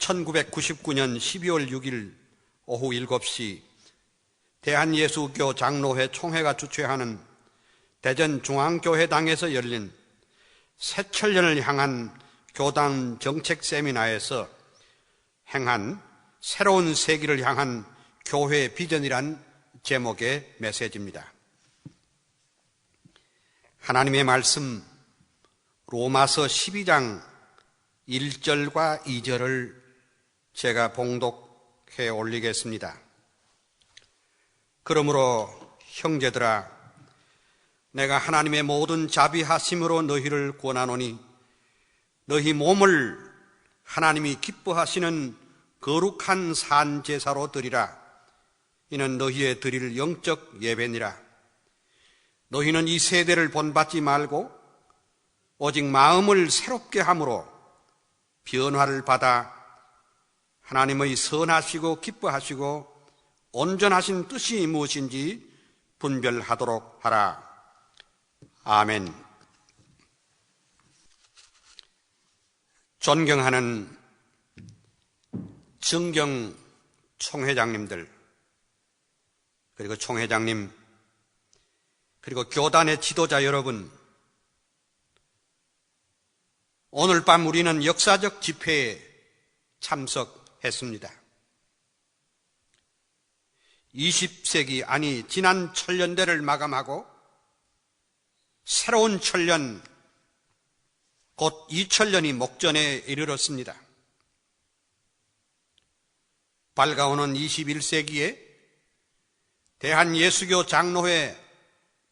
1999년 12월 6일 오후 7시 대한예수교 장로회 총회가 주최하는 대전중앙교회당에서 열린 새천년을 향한 교당 정책 세미나에서 행한 새로운 세기를 향한 교회 비전이란 제목의 메시지입니다. 하나님의 말씀 로마서 12장 1절과 2절을 제가 봉독해 올리겠습니다. 그러므로 형제들아, 내가 하나님의 모든 자비하심으로 너희를 권하노니 너희 몸을 하나님이 기뻐하시는 거룩한 산제사로 드리라. 이는 너희의 드릴 영적 예배니라. 너희는 이 세대를 본받지 말고 오직 마음을 새롭게 함으로 변화를 받아 하나님의 선하시고 기뻐하시고 온전하신 뜻이 무엇인지 분별하도록 하라. 아멘. 존경하는 정경 총회장님들, 그리고 총회장님, 그리고 교단의 지도자 여러분, 오늘 밤 우리는 역사적 집회에 참석했습니다. 20세기, 아니 지난 천년대를 마감하고 새로운 천년, 곧 2000년이 목전에 이르렀습니다. 밝아오는 21세기에 대한예수교 장로회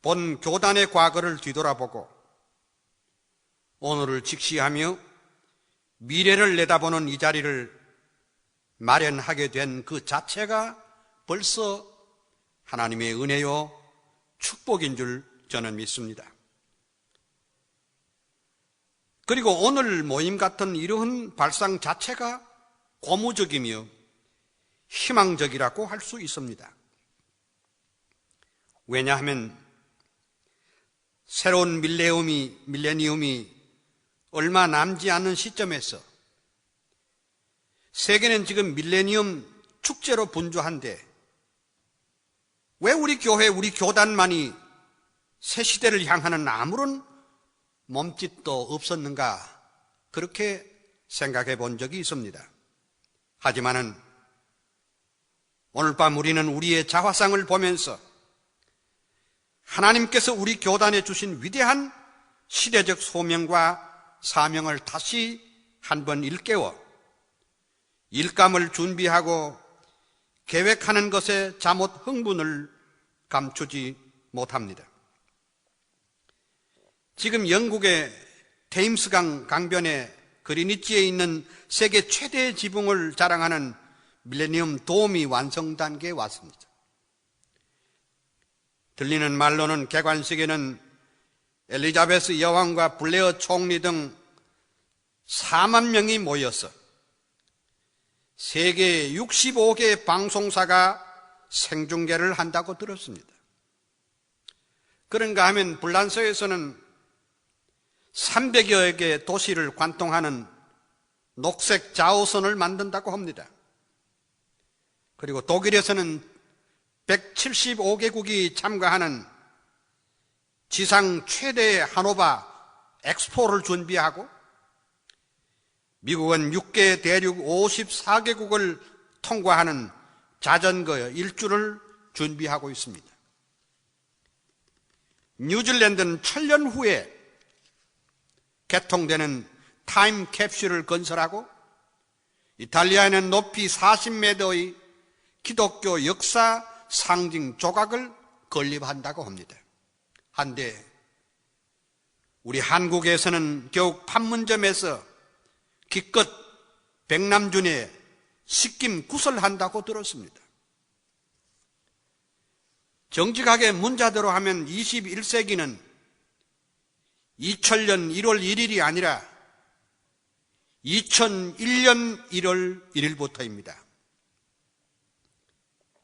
본 교단의 과거를 뒤돌아보고 오늘을 직시하며 미래를 내다보는 이 자리를 마련하게 된 그 자체가 벌써 하나님의 은혜요 축복인 줄 저는 믿습니다. 그리고 오늘 모임 같은 이러한 발상 자체가 고무적이며 희망적이라고 할 수 있습니다. 왜냐하면 새로운 밀레니엄이 얼마 남지 않은 시점에서 세계는 지금 밀레니엄 축제로 분주한데 왜 우리 교회, 우리 교단만이 새 시대를 향하는 아무런 몸짓도 없었는가, 그렇게 생각해 본 적이 있습니다. 하지만은 오늘 밤 우리는 우리의 자화상을 보면서 하나님께서 우리 교단에 주신 위대한 시대적 소명과 사명을 다시 한번 일깨워 일감을 준비하고 계획하는 것에 잠옷 흥분을 감추지 못합니다. 지금 영국의 테임스강 강변에 그리니치에 있는 세계 최대의 지붕을 자랑하는 밀레니엄 돔이 완성 단계에 왔습니다. 들리는 말로는 개관식에는 엘리자베스 여왕과 블레어 총리 등 4만 명이 모여서 세계 65개 방송사가 생중계를 한다고 들었습니다. 그런가 하면 불란서에서는 300여 개 도시를 관통하는 녹색 좌우선을 만든다고 합니다. 그리고 독일에서는 175개국이 참가하는 지상 최대의 하노바 엑스포를 준비하고 미국은 6개 대륙 54개국을 통과하는 자전거 일주를 준비하고 있습니다. 뉴질랜드는 1000년 후에 개통되는 타임 캡슐을 건설하고 이탈리아에는 높이 40m의 기독교 역사 상징 조각을 건립한다고 합니다. 한데 우리 한국에서는 겨우 판문점에서 기껏 백남준의 식김 구설한다고 들었습니다. 정직하게 문자대로 하면 21세기는 2000년 1월 1일이 아니라 2001년 1월 1일부터입니다.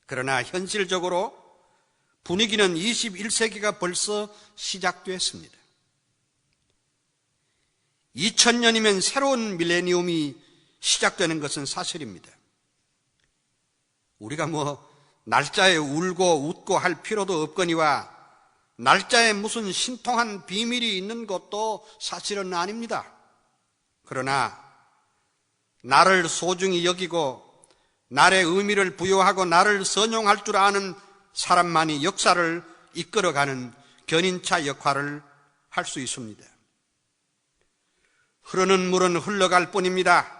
그러나 현실적으로 분위기는 21세기가 벌써 시작됐습니다. 2000년이면 새로운 밀레니엄이 시작되는 것은 사실입니다. 우리가 날짜에 울고 웃고 할 필요도 없거니와 날짜에 무슨 신통한 비밀이 있는 것도 사실은 아닙니다. 그러나 나를 소중히 여기고 날의 의미를 부여하고 나를 선용할 줄 아는 사람만이 역사를 이끌어가는 견인차 역할을 할 수 있습니다. 흐르는 물은 흘러갈 뿐입니다.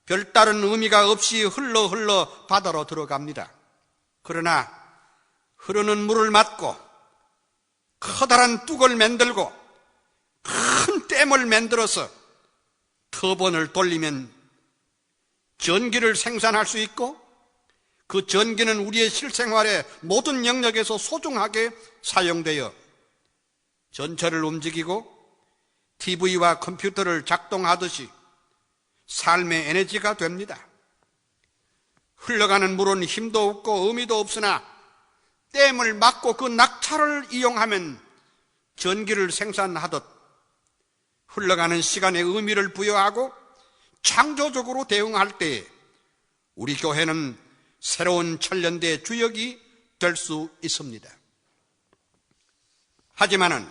별다른 의미가 없이 흘러 바다로 들어갑니다. 그러나 흐르는 물을 맞고 커다란 뚝을 만들고 큰 댐을 만들어서 터번을 돌리면 전기를 생산할 수 있고 그 전기는 우리의 실생활의 모든 영역에서 소중하게 사용되어 전철을 움직이고 TV와 컴퓨터를 작동하듯이 삶의 에너지가 됩니다. 흘러가는 물은 힘도 없고 의미도 없으나 댐을 막고 그 낙차를 이용하면 전기를 생산하듯 흘러가는 시간에 의미를 부여하고 창조적으로 대응할 때 우리 교회는 새로운 천년대의 주역이 될 수 있습니다. 하지만은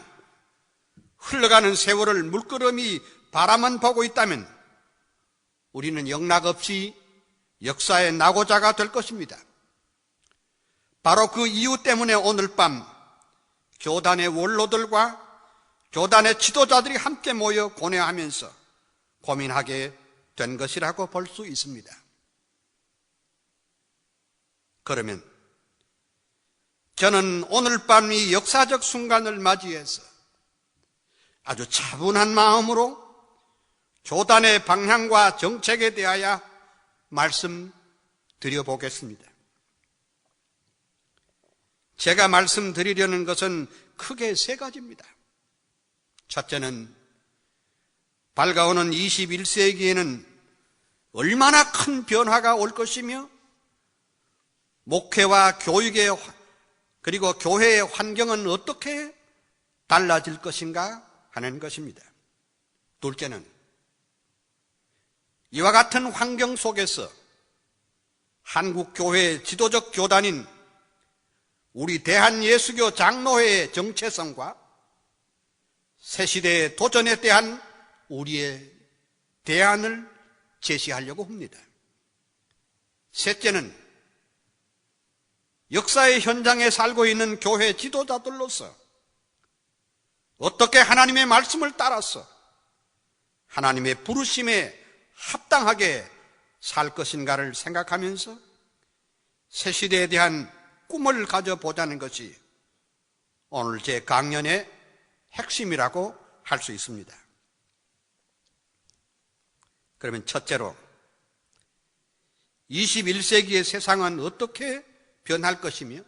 흘러가는 세월을 물끄러미 바라만 보고 있다면 우리는 영락없이 역사의 낙오자가 될 것입니다. 바로 그 이유 때문에 오늘 밤 교단의 원로들과 교단의 지도자들이 함께 모여 고뇌하면서 고민하게 된 것이라고 볼 수 있습니다. 그러면 저는 오늘 밤 이 역사적 순간을 맞이해서 아주 차분한 마음으로 교단의 방향과 정책에 대하여 말씀드려보겠습니다. 제가 말씀드리려는 것은 크게 세 가지입니다. 첫째는 밝아오는 21세기에는 얼마나 큰 변화가 올 것이며 목회와 교육의 그리고 교회의 환경은 어떻게 달라질 것인가 하는 것입니다. 둘째는 이와 같은 환경 속에서 한국교회의 지도적 교단인 우리 대한예수교 장로회의 정체성과 새시대의 도전에 대한 우리의 대안을 제시하려고 합니다. 셋째는 역사의 현장에 살고 있는 교회 지도자들로서 어떻게 하나님의 말씀을 따라서 하나님의 부르심에 합당하게 살 것인가를 생각하면서 새 시대에 대한 꿈을 가져보자는 것이 오늘 제 강연의 핵심이라고 할 수 있습니다. 그러면 첫째로 21세기의 세상은 어떻게 변할 것이며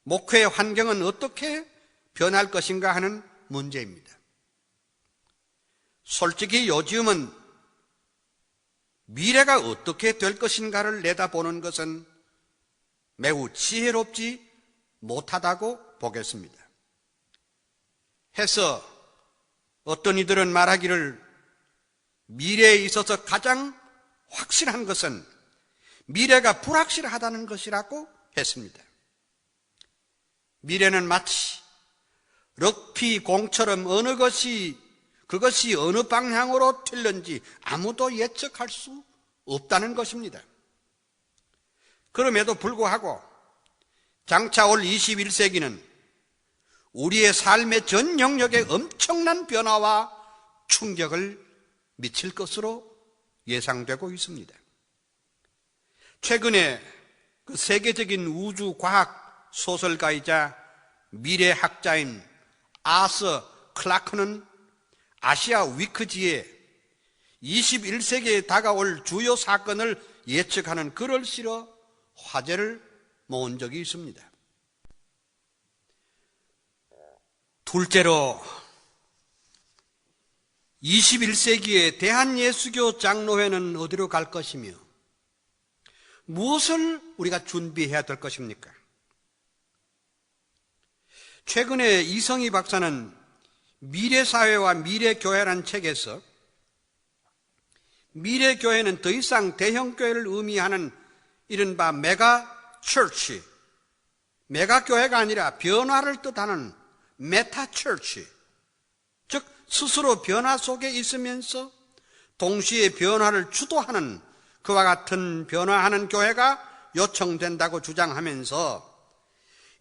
목회의 환경은 어떻게 변할 것인가 하는 문제입니다. 솔직히 요즘은 미래가 어떻게 될 것인가를 내다보는 것은 매우 지혜롭지 못하다고 보겠습니다. 해서 어떤 이들은 말하기를 미래에 있어서 가장 확실한 것은 미래가 불확실하다는 것이라고 했습니다. 미래는 마치 럭비공처럼 그것이 어느 방향으로 튈는지 아무도 예측할 수 없다는 것입니다. 그럼에도 불구하고 장차 올 21세기는 우리의 삶의 전 영역에 엄청난 변화와 충격을 미칠 것으로 예상되고 있습니다. 최근에 그 세계적인 우주과학 소설가이자 미래학자인 아서 클라크는 아시아 위크지에 21세기에 다가올 주요 사건을 예측하는 글을 실어 화제를 모은 적이 있습니다. 둘째로 21세기의 대한예수교 장로회는 어디로 갈 것이며 무엇을 우리가 준비해야 될 것입니까? 최근에 이성희 박사는 미래사회와 미래교회라는 책에서 미래 교회는 더 이상 대형 교회를 의미하는 이른바 메가 처치, 메가 교회가 아니라 변화를 뜻하는 메타 처치, 즉 스스로 변화 속에 있으면서 동시에 변화를 주도하는 그와 같은 변화하는 교회가 요청된다고 주장하면서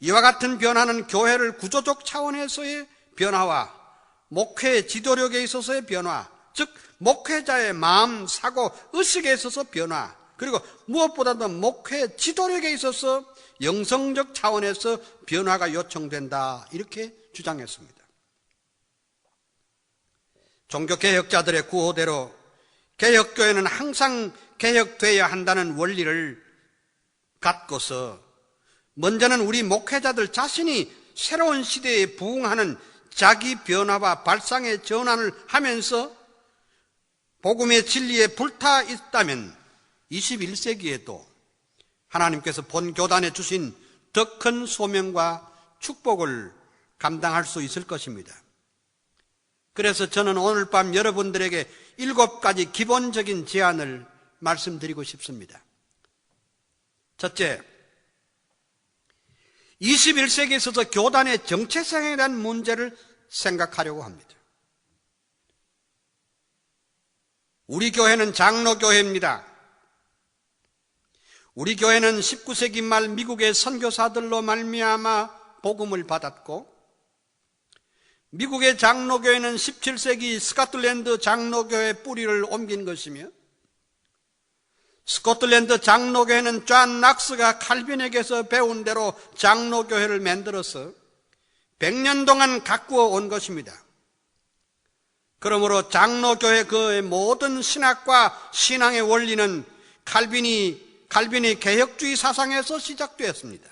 이와 같은 변화는 교회를 구조적 차원에서의 변화와 목회 지도력에 있어서의 변화, 즉 목회자의 마음, 사고, 의식에 있어서 변화, 그리고 무엇보다도 목회 지도력에 있어서 영성적 차원에서 변화가 요청된다, 이렇게 주장했습니다. 종교개혁자들의 구호대로 개혁교회는 항상 개혁되어야 한다는 원리를 갖고서 먼저는 우리 목회자들 자신이 새로운 시대에 부응하는 자기 변화와 발상의 전환을 하면서 복음의 진리에 불타 있다면 21세기에도 하나님께서 본 교단에 주신 더 큰 소명과 축복을 감당할 수 있을 것입니다. 그래서 저는 오늘 밤 여러분들에게 7가지 기본적인 제안을 말씀드리고 싶습니다. 첫째, 21세기에 있어서 교단의 정체성에 대한 문제를 생각하려고 합니다. 우리 교회는 장로교회입니다. 우리 교회는 19세기 말 미국의 선교사들로 말미암아 복음을 받았고, 미국의 장로교회는 17세기 스코틀랜드 장로교회 뿌리를 옮긴 것이며, 스코틀랜드 장로교회는 존 낙스가 칼빈에게서 배운 대로 장로교회를 만들어서 100년 동안 가꾸어 온 것입니다. 그러므로 장로교회 그의 모든 신학과 신앙의 원리는 칼빈이 개혁주의 사상에서 시작되었습니다.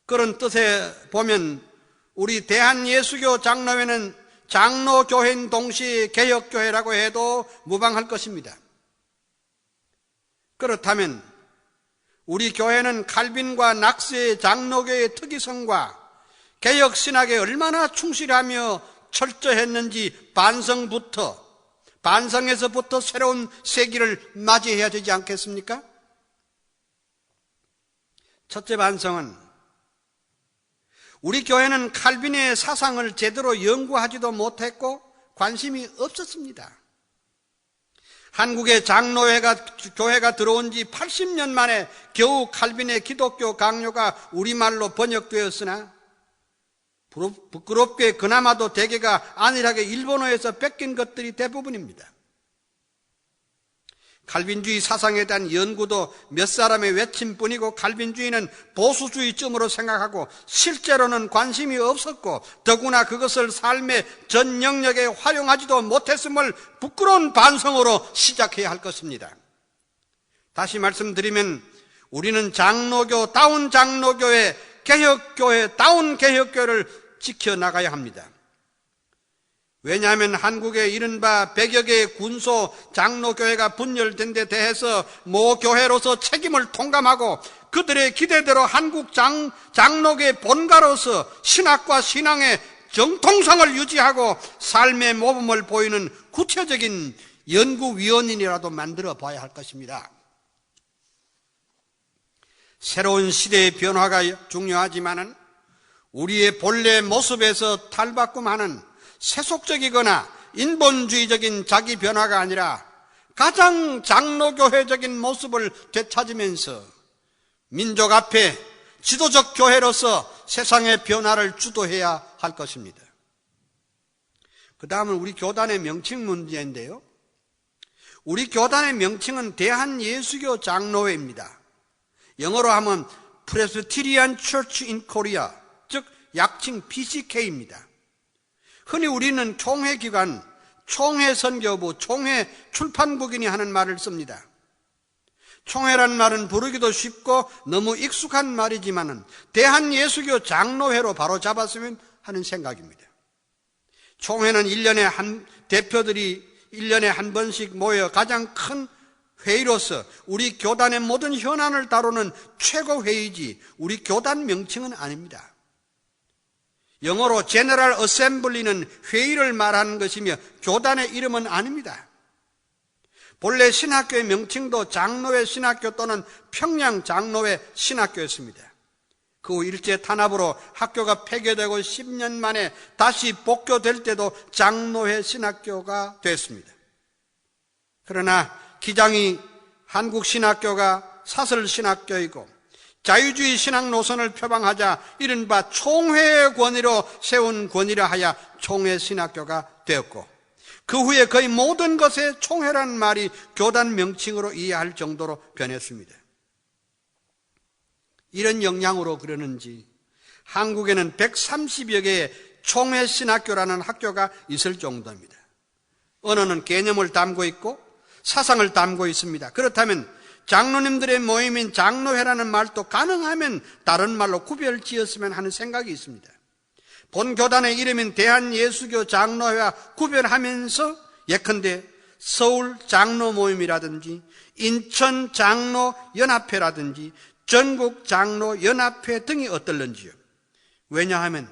그런 뜻에 보면 우리 대한예수교 장로회는 장로교회인 동시에 개혁교회라고 해도 무방할 것입니다. 그렇다면 우리 교회는 칼빈과 낙스의 장로교회의 특이성과 개혁신학에 얼마나 충실하며 철저했는지 반성에서부터 새로운 세기를 맞이해야 되지 않겠습니까? 첫째 반성은 우리 교회는 칼빈의 사상을 제대로 연구하지도 못했고 관심이 없었습니다. 한국의 교회가 들어온 지 80년 만에 겨우 칼빈의 기독교 강요가 우리말로 번역되었으나 부끄럽게 그나마도 대개가 안일하게 일본어에서 뺏긴 것들이 대부분입니다. 칼빈주의 사상에 대한 연구도 몇 사람의 외침뿐이고 칼빈주의는 보수주의쯤으로 생각하고 실제로는 관심이 없었고 더구나 그것을 삶의 전 영역에 활용하지도 못했음을 부끄러운 반성으로 시작해야 할 것입니다. 다시 말씀드리면 우리는 장로교다운 장로교회, 개혁교회다운 개혁교회를 지켜나가야 합니다. 왜냐하면 한국의 이른바 100여 개의 군소 장로교회가 분열된 데 대해서 모 교회로서 책임을 통감하고 그들의 기대대로 한국 장로교의 본가로서 신학과 신앙의 정통성을 유지하고 삶의 모범을 보이는 구체적인 연구위원회라도 만들어 봐야 할 것입니다. 새로운 시대의 변화가 중요하지만은 우리의 본래 모습에서 탈바꿈하는 세속적이거나 인본주의적인 자기 변화가 아니라 가장 장로교회적인 모습을 되찾으면서 민족 앞에 지도적 교회로서 세상의 변화를 주도해야 할 것입니다. 그 다음은 우리 교단의 명칭 문제인데요. 우리 교단의 명칭은 대한예수교 장로회입니다. 영어로 하면 Presbyterian Church in Korea, 즉 약칭 PCK입니다. 흔히 우리는 총회기관, 총회선교부, 총회출판국인이 하는 말을 씁니다. 총회란 말은 부르기도 쉽고 너무 익숙한 말이지만은 대한예수교 장로회로 바로 잡았으면 하는 생각입니다. 총회는 1년에 대표들이 1년에 한 번씩 모여 가장 큰 회의로서 우리 교단의 모든 현안을 다루는 최고회의지 우리 교단 명칭은 아닙니다. 영어로 General Assembly는 회의를 말하는 것이며 교단의 이름은 아닙니다. 본래 신학교의 명칭도 장로회 신학교 또는 평양 장로회 신학교였습니다. 그 후 일제 탄압으로 학교가 폐교되고 10년 만에 다시 복교될 때도 장로회 신학교가 됐습니다. 그러나 기장이 한국 신학교가 사설 신학교이고 자유주의 신학 노선을 표방하자 이른바 총회의 권위로 세운 권위라 하여 총회 신학교가 되었고, 그 후에 거의 모든 것에 총회라는 말이 교단 명칭으로 이해할 정도로 변했습니다. 이런 영향으로 그러는지 한국에는 130여 개의 총회 신학교라는 학교가 있을 정도입니다. 언어는 개념을 담고 있고 사상을 담고 있습니다. 그렇다면 장로님들의 모임인 장로회라는 말도 가능하면 다른 말로 구별 지었으면 하는 생각이 있습니다. 본 교단의 이름인 대한예수교 장로회와 구별하면서 예컨대 서울 장로 모임이라든지 인천 장로 연합회라든지 전국 장로 연합회 등이 어떨런지요. 왜냐하면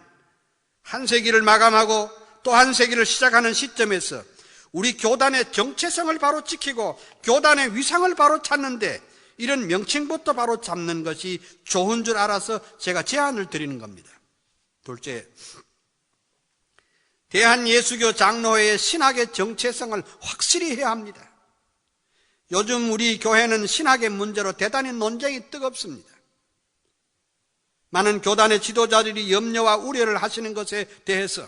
한 세기를 마감하고 또 한 세기를 시작하는 시점에서 우리 교단의 정체성을 바로 지키고 교단의 위상을 바로 찾는데 이런 명칭부터 바로 잡는 것이 좋은 줄 알아서 제가 제안을 드리는 겁니다. 둘째, 대한예수교 장로회의 신학의 정체성을 확실히 해야 합니다. 요즘 우리 교회는 신학의 문제로 대단히 논쟁이 뜨겁습니다. 많은 교단의 지도자들이 염려와 우려를 하시는 것에 대해서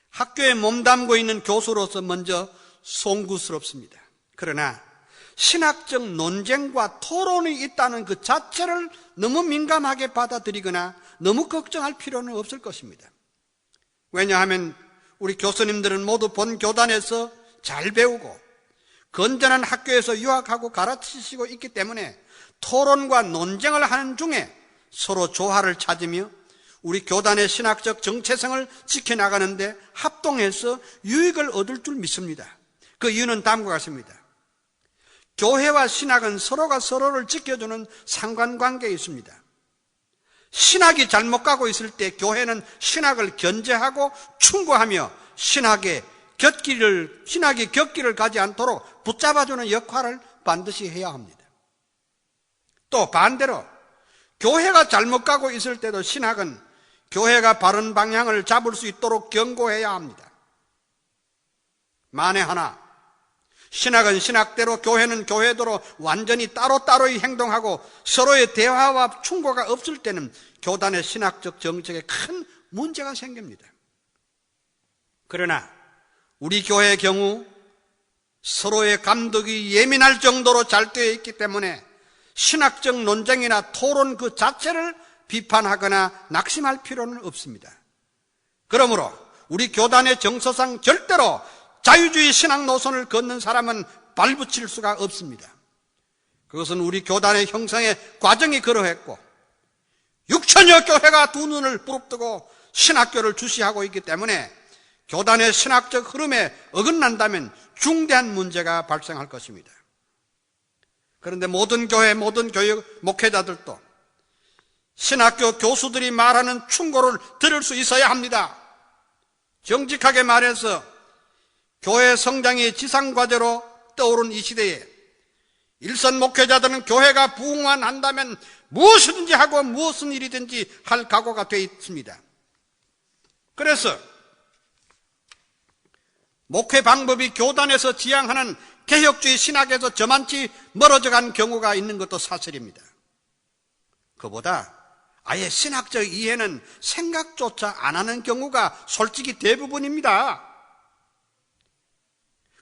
학교에 몸담고 있는 교수로서 먼저 송구스럽습니다. 그러나 신학적 논쟁과 토론이 있다는 그 자체를 너무 민감하게 받아들이거나 너무 걱정할 필요는 없을 것입니다. 왜냐하면 우리 교수님들은 모두 본 교단에서 잘 배우고 건전한 학교에서 유학하고 가르치시고 있기 때문에 토론과 논쟁을 하는 중에 서로 조화를 찾으며 우리 교단의 신학적 정체성을 지켜나가는데 합동해서 유익을 얻을 줄 믿습니다. 그 이유는 다음과 같습니다. 교회와 신학은 서로가 서로를 지켜주는 상관관계에 있습니다. 신학이 잘못 가고 있을 때 교회는 신학을 견제하고 충고하며 신학이 곁길을 가지 않도록 붙잡아주는 역할을 반드시 해야 합니다. 또 반대로 교회가 잘못 가고 있을 때도 신학은 교회가 바른 방향을 잡을 수 있도록 경고해야 합니다. 만에 하나 신학은 신학대로 교회는 교회대로 완전히 따로따로이 행동하고 서로의 대화와 충고가 없을 때는 교단의 신학적 정책에 큰 문제가 생깁니다. 그러나 우리 교회의 경우 서로의 감독이 예민할 정도로 잘 되어 있기 때문에 신학적 논쟁이나 토론 그 자체를 비판하거나 낙심할 필요는 없습니다. 그러므로 우리 교단의 정서상 절대로 자유주의 신학 노선을 걷는 사람은 발붙일 수가 없습니다. 그것은 우리 교단의 형성의 과정이 그러했고 6천여 교회가 두 눈을 부릅뜨고 신학교를 주시하고 있기 때문에 교단의 신학적 흐름에 어긋난다면 중대한 문제가 발생할 것입니다. 그런데 모든 교회, 모든 교육 목회자들도 신학교 교수들이 말하는 충고를 들을 수 있어야 합니다. 정직하게 말해서 교회 성장이 지상과제로 떠오른 이 시대에 일선 목회자들은 교회가 부흥만 한다면 무엇이든지 하고 무슨 일이든지 할 각오가 되어 있습니다. 그래서 목회 방법이 교단에서 지향하는 개혁주의 신학에서 저만치 멀어져 간 경우가 있는 것도 사실입니다. 그보다 아예 신학적 이해는 생각조차 안 하는 경우가 솔직히 대부분입니다.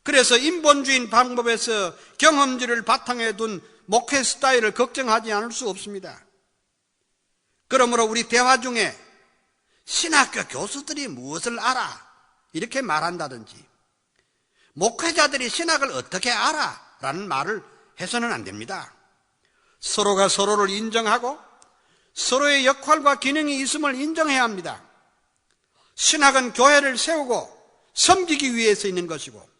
그래서 인본주의 방법에서 경험주의를 바탕에 둔 목회 스타일을 걱정하지 않을 수 없습니다. 그러므로 우리 대화 중에 신학교 교수들이 무엇을 알아? 이렇게 말한다든지 목회자들이 신학을 어떻게 알아? 라는 말을 해서는 안 됩니다. 서로가 서로를 인정하고 서로의 역할과 기능이 있음을 인정해야 합니다. 신학은 교회를 세우고 섬기기 위해서 있는 것이고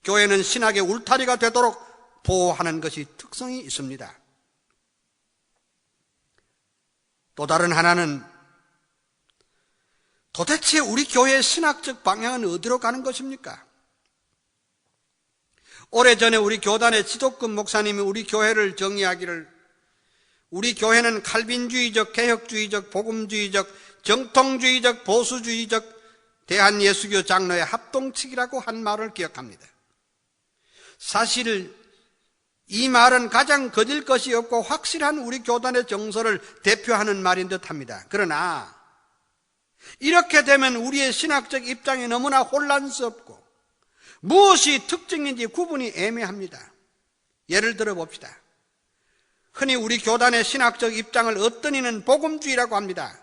교회는 신학의 울타리가 되도록 보호하는 것이 특성이 있습니다. 또 다른 하나는 도대체 우리 교회의 신학적 방향은 어디로 가는 것입니까? 오래전에 우리 교단의 지도급 목사님이 우리 교회를 정의하기를, 우리 교회는 칼빈주의적, 개혁주의적, 복음주의적, 정통주의적, 보수주의적 대한예수교 장로의 합동측이라고 한 말을 기억합니다. 사실 이 말은 가장 거질 것이 없고 확실한 우리 교단의 정서를 대표하는 말인 듯합니다. 그러나 이렇게 되면 우리의 신학적 입장이 너무나 혼란스럽고 무엇이 특징인지 구분이 애매합니다. 예를 들어 봅시다. 흔히 우리 교단의 신학적 입장을 어떤 이는 복음주의라고 합니다.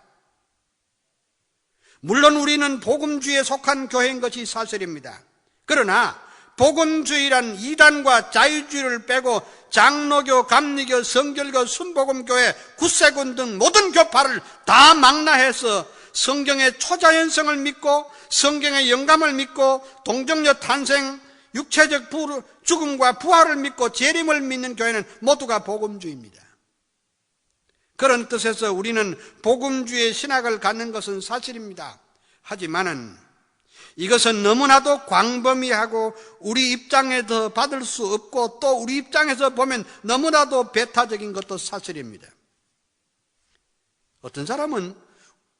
물론 우리는 복음주의에 속한 교회인 것이 사실입니다. 그러나 복음주의란 이단과 자유주의를 빼고 장로교, 감리교, 성결교, 순복음교회, 구세군 등 모든 교파를 다 망라해서 성경의 초자연성을 믿고 성경의 영감을 믿고 동정녀 탄생, 육체적 죽음과 부활을 믿고 재림을 믿는 교회는 모두가 복음주의입니다. 그런 뜻에서 우리는 복음주의의 신학을 갖는 것은 사실입니다. 하지만은 이것은 너무나도 광범위하고 우리 입장에서 받을 수 없고 또 우리 입장에서 보면 너무나도 배타적인 것도 사실입니다. 어떤 사람은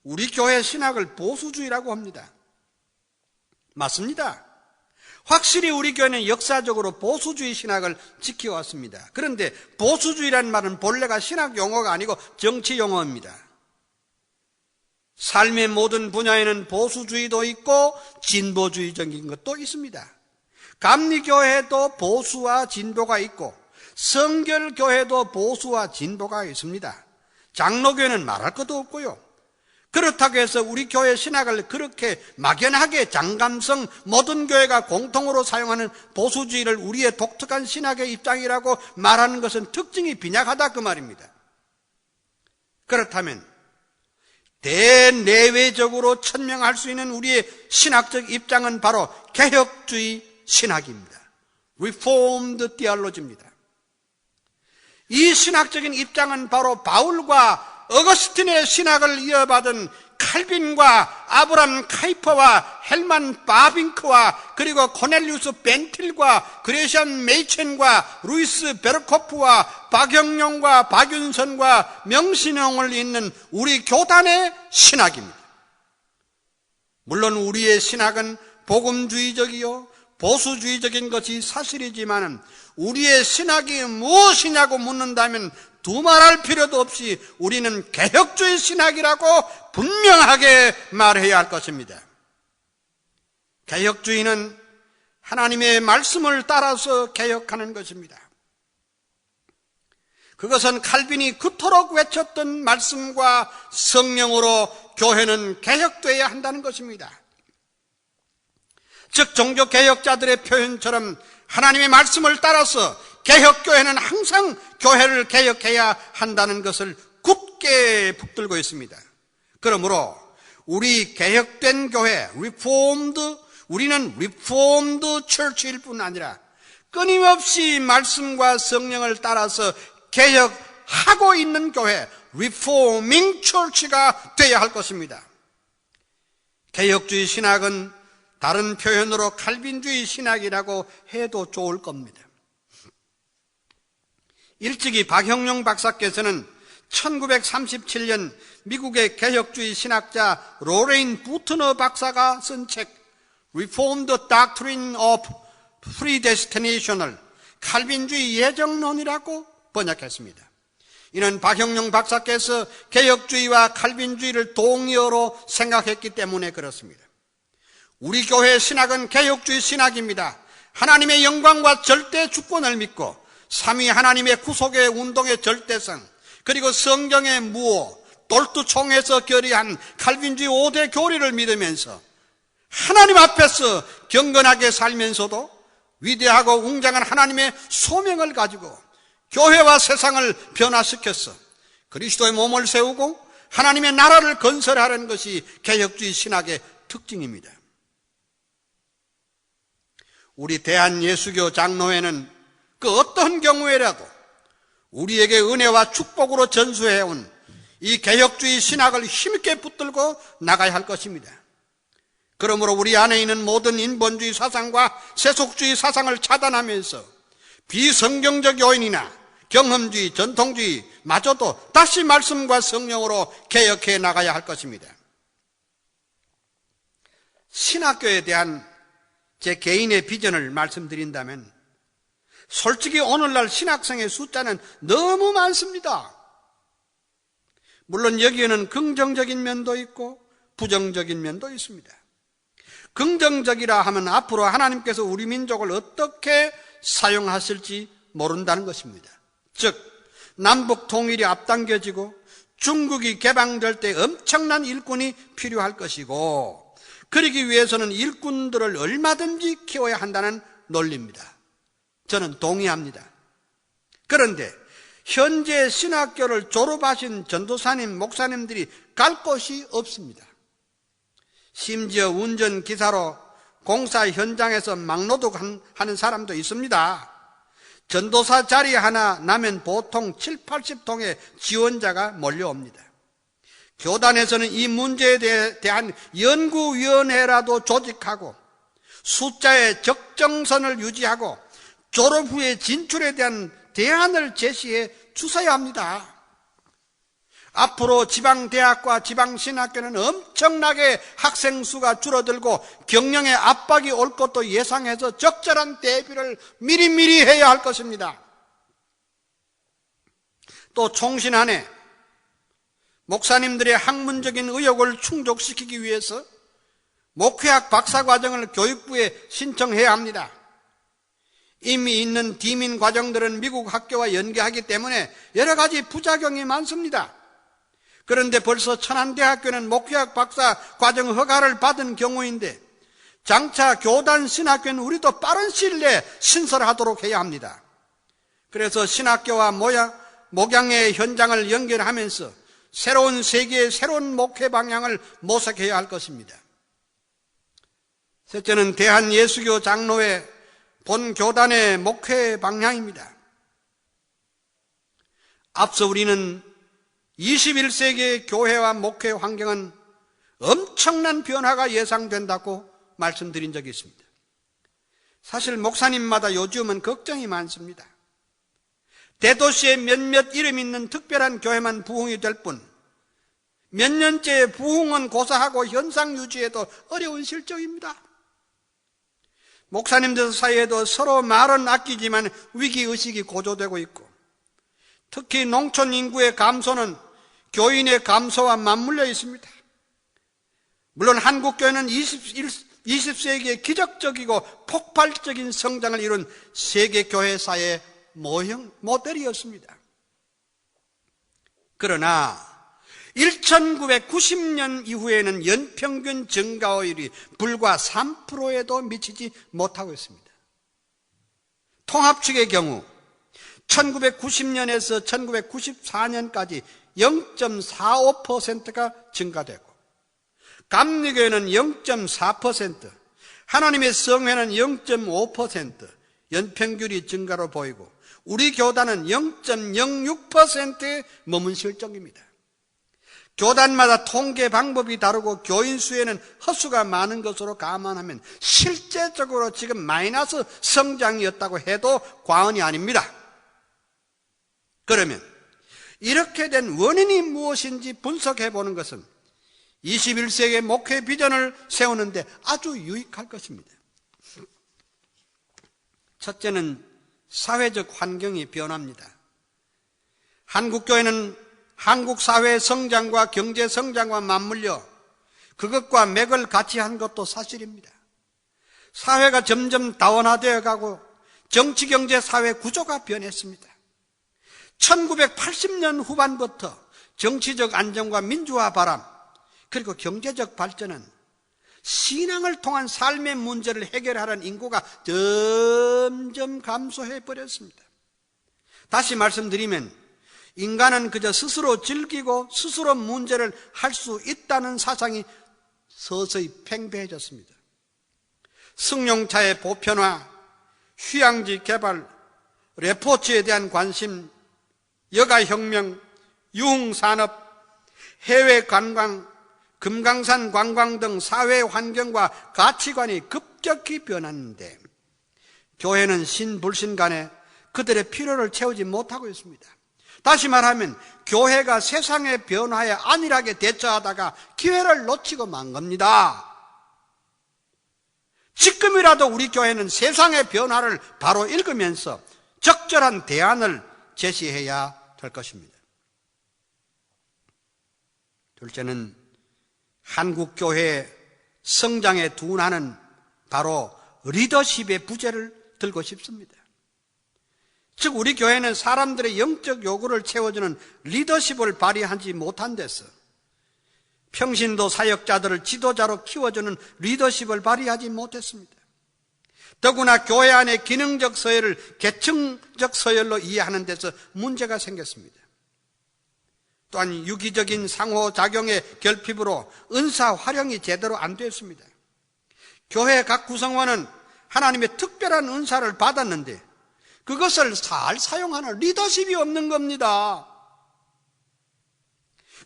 우리 교회 신학을 보수주의라고 합니다. 맞습니다. 확실히 우리 교회는 역사적으로 보수주의 신학을 지켜왔습니다. 그런데 보수주의라는 말은 본래가 신학 용어가 아니고 정치 용어입니다. 삶의 모든 분야에는 보수주의도 있고 진보주의적인 것도 있습니다. 감리교회도 보수와 진보가 있고 성결교회도 보수와 진보가 있습니다. 장로교회는 말할 것도 없고요. 그렇다고 해서 우리 교회 신학을 그렇게 막연하게 장감성 모든 교회가 공통으로 사용하는 보수주의를 우리의 독특한 신학의 입장이라고 말하는 것은 특징이 빈약하다 그 말입니다. 그렇다면 대내외적으로 천명할 수 있는 우리의 신학적 입장은 바로 개혁주의 신학입니다. Reformed Theology입니다. 이 신학적인 입장은 바로 바울과 어거스틴의 신학을 이어받은 칼빈과 아브람 카이퍼와 헬만 바빙크와 그리고 코넬리우스 벤틸과 그레시안 메이첸과 루이스 베르코프와 박영용과 박윤선과 명신형을 잇는 우리 교단의 신학입니다. 물론 우리의 신학은 복음주의적이요 보수주의적인 것이 사실이지만 우리의 신학이 무엇이냐고 묻는다면 두말할 필요도 없이 우리는 개혁주의 신학이라고 분명하게 말해야 할 것입니다. 개혁주의는 하나님의 말씀을 따라서 개혁하는 것입니다. 그것은 칼빈이 그토록 외쳤던 말씀과 성령으로 교회는 개혁되어야 한다는 것입니다. 즉 종교개혁자들의 표현처럼 하나님의 말씀을 따라서 개혁교회는 항상 교회를 개혁해야 한다는 것을 굳게 붙들고 있습니다. 그러므로 우리 개혁된 교회, 우리는 Reformed Church일 뿐 아니라 끊임없이 말씀과 성령을 따라서 개혁하고 있는 교회, Reforming Church가 되어야 할 것입니다. 개혁주의 신학은 다른 표현으로 칼빈주의 신학이라고 해도 좋을 겁니다. 일찍이 박형룡 박사께서는 1937년 미국의 개혁주의 신학자 로레인 부트너 박사가 쓴 책 Reformed Doctrine of Predestination을 칼빈주의 예정론이라고 번역했습니다. 이는 박형룡 박사께서 개혁주의와 칼빈주의를 동의어로 생각했기 때문에 그렇습니다. 우리 교회의 신학은 개혁주의 신학입니다. 하나님의 영광과 절대 주권을 믿고 삼위 하나님의 구속의 운동의 절대성, 그리고 성경의 무호, 돌투총에서 결의한 칼빈주의 5대 교리를 믿으면서 하나님 앞에서 경건하게 살면서도 위대하고 웅장한 하나님의 소명을 가지고 교회와 세상을 변화시켜서 그리스도의 몸을 세우고 하나님의 나라를 건설하는 것이 개혁주의 신학의 특징입니다. 우리 대한예수교 장로회는 그 어떤 경우에라도 우리에게 은혜와 축복으로 전수해온 이 개혁주의 신학을 힘있게 붙들고 나가야 할 것입니다. 그러므로 우리 안에 있는 모든 인본주의 사상과 세속주의 사상을 차단하면서 비성경적 요인이나 경험주의, 전통주의 마저도 다시 말씀과 성령으로 개혁해 나가야 할 것입니다. 신학교에 대한 제 개인의 비전을 말씀드린다면 솔직히 오늘날 신학생의 숫자는 너무 많습니다. 물론 여기에는 긍정적인 면도 있고 부정적인 면도 있습니다. 긍정적이라 하면 앞으로 하나님께서 우리 민족을 어떻게 사용하실지 모른다는 것입니다. 즉 남북 통일이 앞당겨지고 중국이 개방될 때 엄청난 일꾼이 필요할 것이고, 그러기 위해서는 일꾼들을 얼마든지 키워야 한다는 논리입니다. 저는 동의합니다. 그런데 현재 신학교를 졸업하신 전도사님, 목사님들이 갈 곳이 없습니다. 심지어 운전기사로 공사 현장에서 막노동하는 사람도 있습니다. 전도사 자리 하나 나면 보통 7, 80통의 지원자가 몰려옵니다. 교단에서는 이 문제에 대한 연구위원회라도 조직하고 숫자의 적정선을 유지하고 졸업 후에 진출에 대한 대안을 제시해 주셔야 합니다. 앞으로 지방대학과 지방신학교는 엄청나게 학생 수가 줄어들고 경영에 압박이 올 것도 예상해서 적절한 대비를 미리미리 해야 할 것입니다. 또 총신안에 목사님들의 학문적인 의욕을 충족시키기 위해서 목회학 박사과정을 교육부에 신청해야 합니다. 이미 있는 디민 과정들은 미국 학교와 연계하기 때문에 여러 가지 부작용이 많습니다. 그런데 벌써 천안대학교는 목회학 박사 과정 허가를 받은 경우인데 장차 교단 신학교는 우리도 빠른 시일 내에 신설하도록 해야 합니다. 그래서 신학교와 목양의 현장을 연결하면서 새로운 세계의 새로운 목회 방향을 모색해야 할 것입니다. 셋째는 대한예수교 장로회 본 교단의 목회 방향입니다. 앞서 우리는 21세기의 교회와 목회 환경은 엄청난 변화가 예상된다고 말씀드린 적이 있습니다. 사실 목사님마다 요즘은 걱정이 많습니다. 대도시에 몇몇 이름 있는 특별한 교회만 부흥이 될 뿐 몇 년째 부흥은 고사하고 현상 유지에도 어려운 실정입니다. 목사님들 사이에도 서로 말은 아끼지만 위기의식이 고조되고 있고, 특히 농촌 인구의 감소는 교인의 감소와 맞물려 있습니다. 물론 한국교회는 20세기의 기적적이고 폭발적인 성장을 이룬 세계교회사의 모형 모델이었습니다. 그러나 1990년 이후에는 연평균 증가율이 불과 3%에도 미치지 못하고 있습니다. 통합축의 경우 1990년에서 1994년까지 0.45%가 증가되고, 감리교회는 0.4%, 하나님의 성회는 0.5% 연평균이 증가로 보이고, 우리 교단은 0.06%에 머문 실정입니다. 교단마다 통계 방법이 다르고 교인 수에는 허수가 많은 것으로 감안하면 실제적으로 지금 마이너스 성장이었다고 해도 과언이 아닙니다. 그러면 이렇게 된 원인이 무엇인지 분석해 보는 것은 21세기의 목회 비전을 세우는데 아주 유익할 것입니다. 첫째는 사회적 환경이 변합니다. 한국교회는 한국 사회의 성장과 경제 성장과 맞물려 그것과 맥을 같이 한 것도 사실입니다. 사회가 점점 다원화되어 가고 정치, 경제, 사회 구조가 변했습니다. 1980년 후반부터 정치적 안정과 민주화 바람, 그리고 경제적 발전은 신앙을 통한 삶의 문제를 해결하는 인구가 점점 감소해 버렸습니다. 다시 말씀드리면 인간은 그저 스스로 즐기고 스스로 문제를 할 수 있다는 사상이 서서히 팽배해졌습니다. 승용차의 보편화, 휴양지 개발, 레포츠에 대한 관심, 여가혁명, 유흥산업, 해외 관광, 금강산 관광 등 사회 환경과 가치관이 급격히 변하는데 교회는 신불신 간에 그들의 필요를 채우지 못하고 있습니다. 다시 말하면 교회가 세상의 변화에 안일하게 대처하다가 기회를 놓치고 만 겁니다. 지금이라도 우리 교회는 세상의 변화를 바로 읽으면서 적절한 대안을 제시해야 될 것입니다. 둘째는 한국 교회의 성장의 둔화는 바로 리더십의 부재를 들고 싶습니다. 즉 우리 교회는 사람들의 영적 요구를 채워주는 리더십을 발휘하지 못한 데서 평신도 사역자들을 지도자로 키워주는 리더십을 발휘하지 못했습니다. 더구나 교회 안의 기능적 서열을 계층적 서열로 이해하는 데서 문제가 생겼습니다. 또한 유기적인 상호작용의 결핍으로 은사 활용이 제대로 안 됐습니다. 교회 각 구성원은 하나님의 특별한 은사를 받았는데 그것을 잘 사용하는 리더십이 없는 겁니다.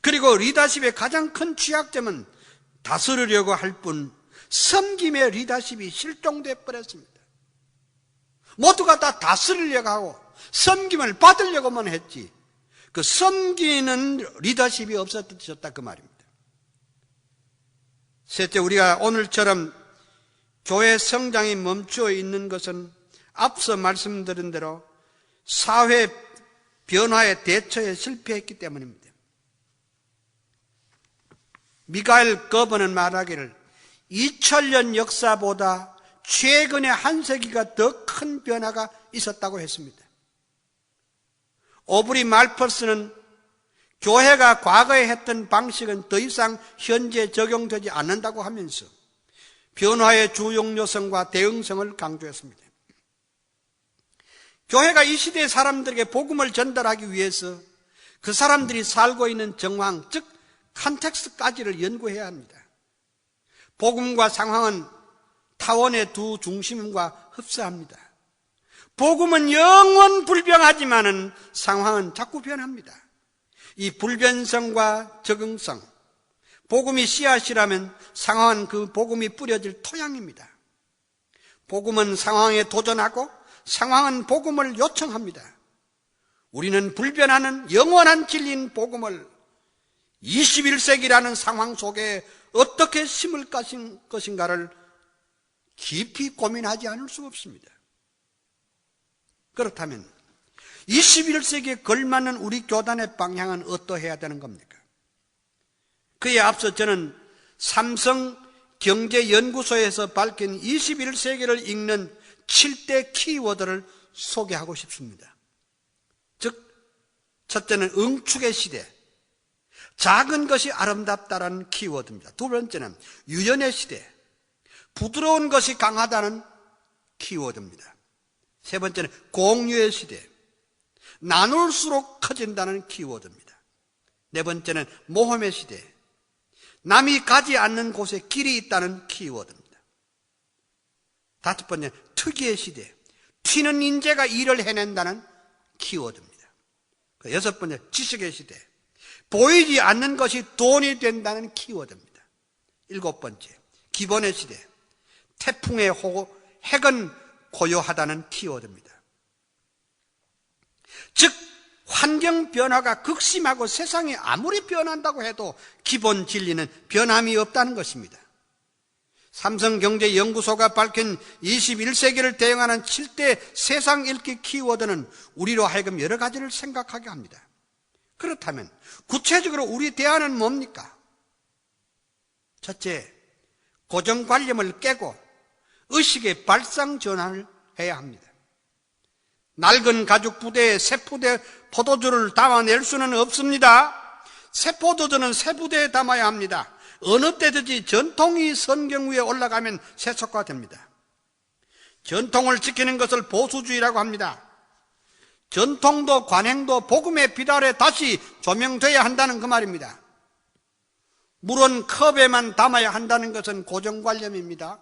그리고 리더십의 가장 큰 취약점은 다스리려고 할 뿐 섬김의 리더십이 실종돼 버렸습니다. 모두가 다 다스리려고 하고 섬김을 받으려고만 했지 그 섬기는 리더십이 없어졌다 그 말입니다. 셋째, 우리가 오늘처럼 교회 성장이 멈추어 있는 것은 앞서 말씀드린 대로 사회 변화의 대처에 실패했기 때문입니다. 미가엘 거버는 말하기를 2000년 역사보다 최근의 한 세기가 더 큰 변화가 있었다고 했습니다. 오브리 말퍼스는 교회가 과거에 했던 방식은 더 이상 현재 적용되지 않는다고 하면서 변화의 주용요성과 대응성을 강조했습니다. 교회가 이 시대의 사람들에게 복음을 전달하기 위해서 그 사람들이 살고 있는 정황, 즉 컨텍스트까지를 연구해야 합니다. 복음과 상황은 타원의 두 중심과 흡사합니다. 복음은 영원 불변하지만은 상황은 자꾸 변합니다. 이 불변성과 적응성, 복음이 씨앗이라면 상황은 그 복음이 뿌려질 토양입니다. 복음은 상황에 도전하고 상황은 복음을 요청합니다. 우리는 불변하는 영원한 진리인 복음을 21세기라는 상황 속에 어떻게 심을 것인가를 깊이 고민하지 않을 수 없습니다. 그렇다면 21세기에 걸맞는 우리 교단의 방향은 어떠해야 되는 겁니까? 그에 앞서 저는 삼성경제연구소에서 밝힌 21세기를 읽는 7대 키워드를 소개하고 싶습니다. 즉, 첫째는 응축의 시대, 작은 것이 아름답다라는 키워드입니다. 두 번째는 유연의 시대, 부드러운 것이 강하다는 키워드입니다. 세 번째는 공유의 시대, 나눌수록 커진다는 키워드입니다. 네 번째는 모험의 시대, 남이 가지 않는 곳에 길이 있다는 키워드입니다. 다섯 번째는 특이의 시대, 튀는 인재가 일을 해낸다는 키워드입니다. 여섯 번째 지식의 시대, 보이지 않는 것이 돈이 된다는 키워드입니다. 일곱 번째 기본의 시대, 태풍의 핵은 고요하다는 키워드입니다. 즉 환경 변화가 극심하고 세상이 아무리 변한다고 해도 기본 진리는 변함이 없다는 것입니다. 삼성경제연구소가 밝힌 21세기를 대응하는 7대 세상 읽기 키워드는 우리로 하여금 여러 가지를 생각하게 합니다. 그렇다면 구체적으로 우리 대안은 뭡니까? 첫째, 고정관념을 깨고 의식의 발상 전환을 해야 합니다. 낡은 가죽 부대에 새 부대 포도주를 담아낼 수는 없습니다. 새 포도주는 새 부대에 담아야 합니다. 어느 때든지 전통이 성경 위에 올라가면 세속화됩니다. 전통을 지키는 것을 보수주의라고 합니다. 전통도 관행도 복음의 빛 아래 다시 조명돼야 한다는 그 말입니다. 물은 컵에만 담아야 한다는 것은 고정관념입니다.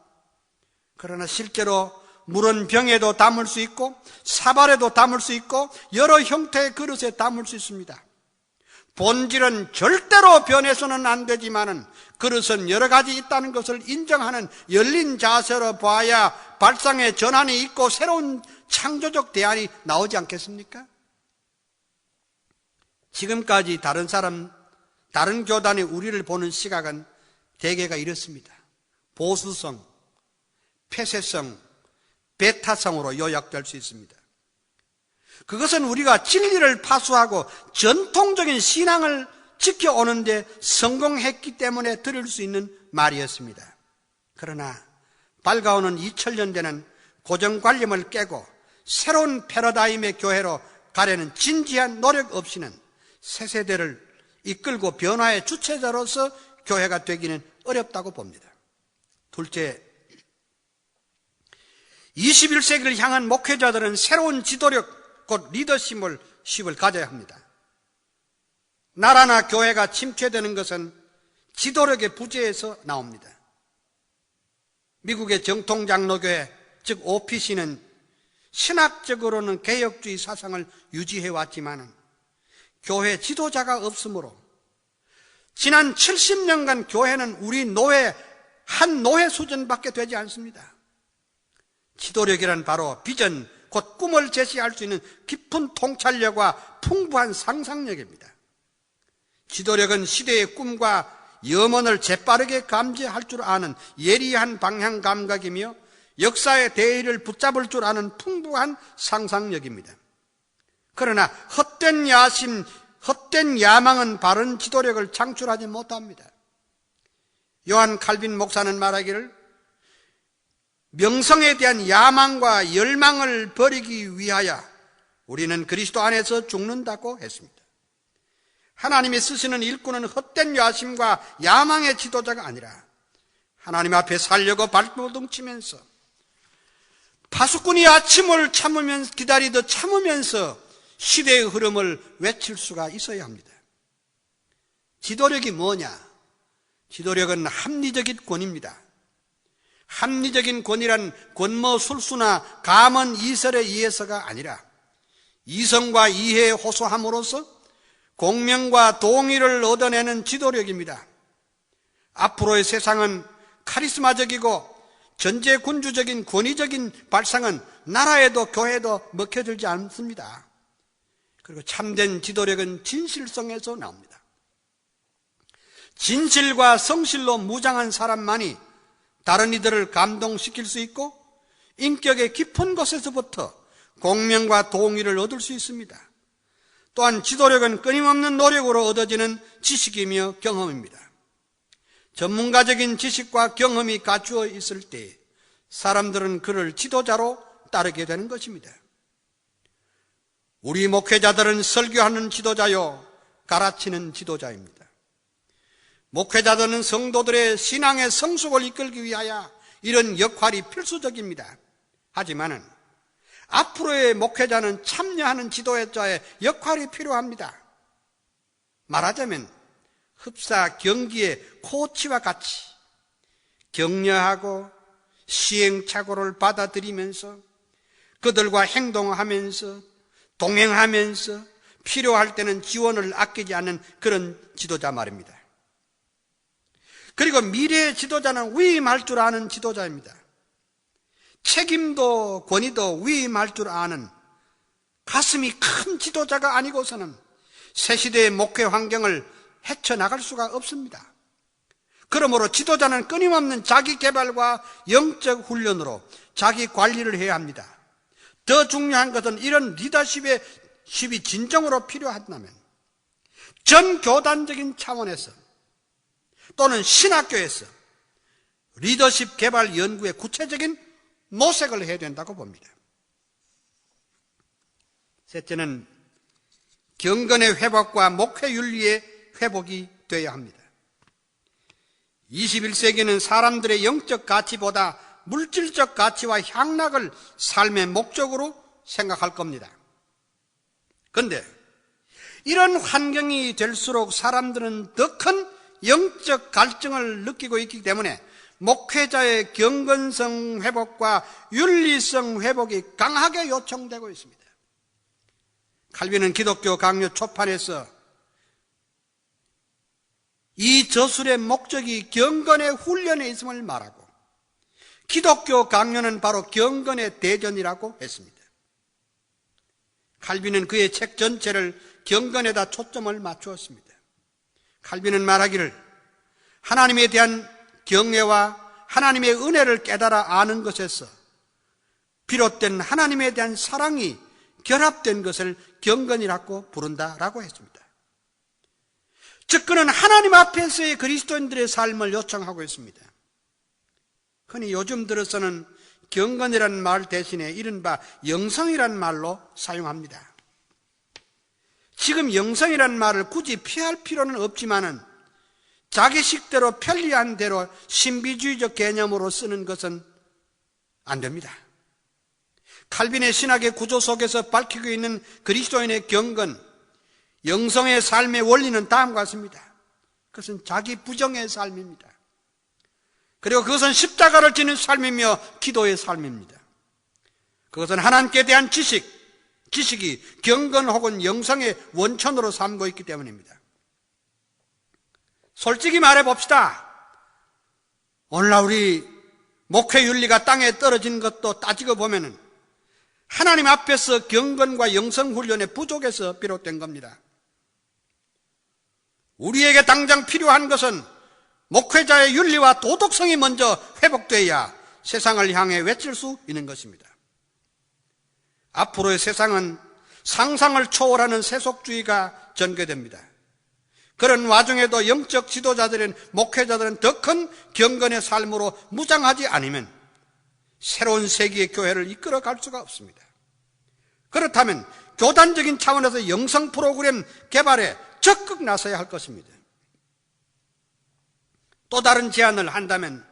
그러나 실제로 물은 병에도 담을 수 있고 사발에도 담을 수 있고 여러 형태의 그릇에 담을 수 있습니다. 본질은 절대로 변해서는 안 되지만은 그릇은 여러 가지 있다는 것을 인정하는 열린 자세로 봐야 발상의 전환이 있고 새로운 창조적 대안이 나오지 않겠습니까? 지금까지 다른 교단이 우리를 보는 시각은 대개가 이렇습니다. 보수성, 폐쇄성, 배타성으로 요약될 수 있습니다. 그것은 우리가 진리를 파수하고 전통적인 신앙을 지켜오는데 성공했기 때문에 들을 수 있는 말이었습니다. 그러나 밝아오는 2000년대는 고정관념을 깨고 새로운 패러다임의 교회로 가려는 진지한 노력 없이는 새 세대를 이끌고 변화의 주체자로서 교회가 되기는 어렵다고 봅니다. 둘째, 21세기를 향한 목회자들은 새로운 지도력, 곧 리더십을 가져야 합니다. 나라나 교회가 침체되는 것은 지도력의 부재에서 나옵니다. 미국의 정통장로교회, 즉 OPC는 신학적으로는 개혁주의 사상을 유지해왔지만 교회 지도자가 없으므로 지난 70년간 교회는 우리 한 노예 수준밖에 되지 않습니다. 지도력이란 바로 비전, 곧 꿈을 제시할 수 있는 깊은 통찰력과 풍부한 상상력입니다. 지도력은 시대의 꿈과 염원을 재빠르게 감지할 줄 아는 예리한 방향 감각이며 역사의 대의를 붙잡을 줄 아는 풍부한 상상력입니다. 그러나 헛된 야심, 헛된 야망은 바른 지도력을 창출하지 못합니다. 요한 칼빈 목사는 말하기를 명성에 대한 야망과 열망을 버리기 위하여 우리는 그리스도 안에서 죽는다고 했습니다. 하나님이 쓰시는 일꾼은 헛된 야심과 야망의 지도자가 아니라 하나님 앞에 살려고 발버둥 치면서 파수꾼이 아침을 기다리듯 참으면서 시대의 흐름을 외칠 수가 있어야 합니다. 지도력이 뭐냐? 지도력은 합리적인 권위입니다. 합리적인 권위란 권모술수나 감언 이설에 의해서가 아니라 이성과 이해에 호소함으로써 공명과 동의를 얻어내는 지도력입니다. 앞으로의 세상은 카리스마적이고 전제군주적인 권위적인 발상은 나라에도 교회에도 먹혀들지 않습니다. 그리고 참된 지도력은 진실성에서 나옵니다. 진실과 성실로 무장한 사람만이 다른 이들을 감동시킬 수 있고 인격의 깊은 곳에서부터 공명과 동의를 얻을 수 있습니다. 또한 지도력은 끊임없는 노력으로 얻어지는 지식이며 경험입니다. 전문가적인 지식과 경험이 갖추어 있을 때 사람들은 그를 지도자로 따르게 되는 것입니다. 우리 목회자들은 설교하는 지도자요, 가르치는 지도자입니다. 목회자들은 성도들의 신앙의 성숙을 이끌기 위하여 이런 역할이 필수적입니다. 하지만 앞으로의 목회자는 참여하는 지도자의 역할이 필요합니다. 말하자면 흡사 경기의 코치와 같이 격려하고 시행착오를 받아들이면서 그들과 행동하면서 동행하면서 필요할 때는 지원을 아끼지 않는 그런 지도자 말입니다. 그리고 미래의 지도자는 위임할 줄 아는 지도자입니다. 책임도 권위도 위임할 줄 아는 가슴이 큰 지도자가 아니고서는 새 시대의 목회 환경을 헤쳐나갈 수가 없습니다. 그러므로 지도자는 끊임없는 자기 개발과 영적 훈련으로 자기 관리를 해야 합니다. 더 중요한 것은 이런 리더십이 진정으로 필요하다면 전 교단적인 차원에서 또는 신학교에서 리더십 개발 연구에 구체적인 모색을 해야 된다고 봅니다. 셋째는 경건의 회복과 목회윤리의 회복이 되어야 합니다. 21세기는 사람들의 영적 가치보다 물질적 가치와 향락을 삶의 목적으로 생각할 겁니다. 그런데 이런 환경이 될수록 사람들은 더 큰 영적 갈증을 느끼고 있기 때문에 목회자의 경건성 회복과 윤리성 회복이 강하게 요청되고 있습니다. 칼빈은 기독교 강요 초판에서 이 저술의 목적이 경건의 훈련에 있음을 말하고 기독교 강론은 바로 경건의 대전이라고 했습니다. 칼빈은 그의 책 전체를 경건에다 초점을 맞추었습니다. 칼빈은 말하기를 하나님에 대한 경외와 하나님의 은혜를 깨달아 아는 것에서 비롯된 하나님에 대한 사랑이 결합된 것을 경건이라고 부른다라고 했습니다. 즉 그는 하나님 앞에서의 그리스도인들의 삶을 요청하고 있습니다. 흔히 요즘 들어서는 경건이라는 말 대신에 이른바 영성이라는 말로 사용합니다. 지금 영성이라는 말을 굳이 피할 필요는 없지만은 자기 식대로 편리한 대로 신비주의적 개념으로 쓰는 것은 안 됩니다. 칼빈의 신학의 구조 속에서 밝히고 있는 그리스도인의 경건, 영성의 삶의 원리는 다음과 같습니다. 그것은 자기 부정의 삶입니다. 그리고 그것은 십자가를 지는 삶이며 기도의 삶입니다. 그것은 하나님께 대한 지식이 경건 혹은 영성의 원천으로 삼고 있기 때문입니다. 솔직히 말해봅시다. 오늘날 우리 목회윤리가 땅에 떨어진 것도 따지고 보면은 하나님 앞에서 경건과 영성훈련의 부족에서 비롯된 겁니다. 우리에게 당장 필요한 것은 목회자의 윤리와 도덕성이 먼저 회복돼야 세상을 향해 외칠 수 있는 것입니다. 앞으로의 세상은 상상을 초월하는 세속주의가 전개됩니다. 그런 와중에도 영적 지도자들인 목회자들은 더 큰 경건의 삶으로 무장하지 않으면 새로운 세기의 교회를 이끌어갈 수가 없습니다. 그렇다면 교단적인 차원에서 영성 프로그램 개발에 적극 나서야 할 것입니다. 또 다른 제안을 한다면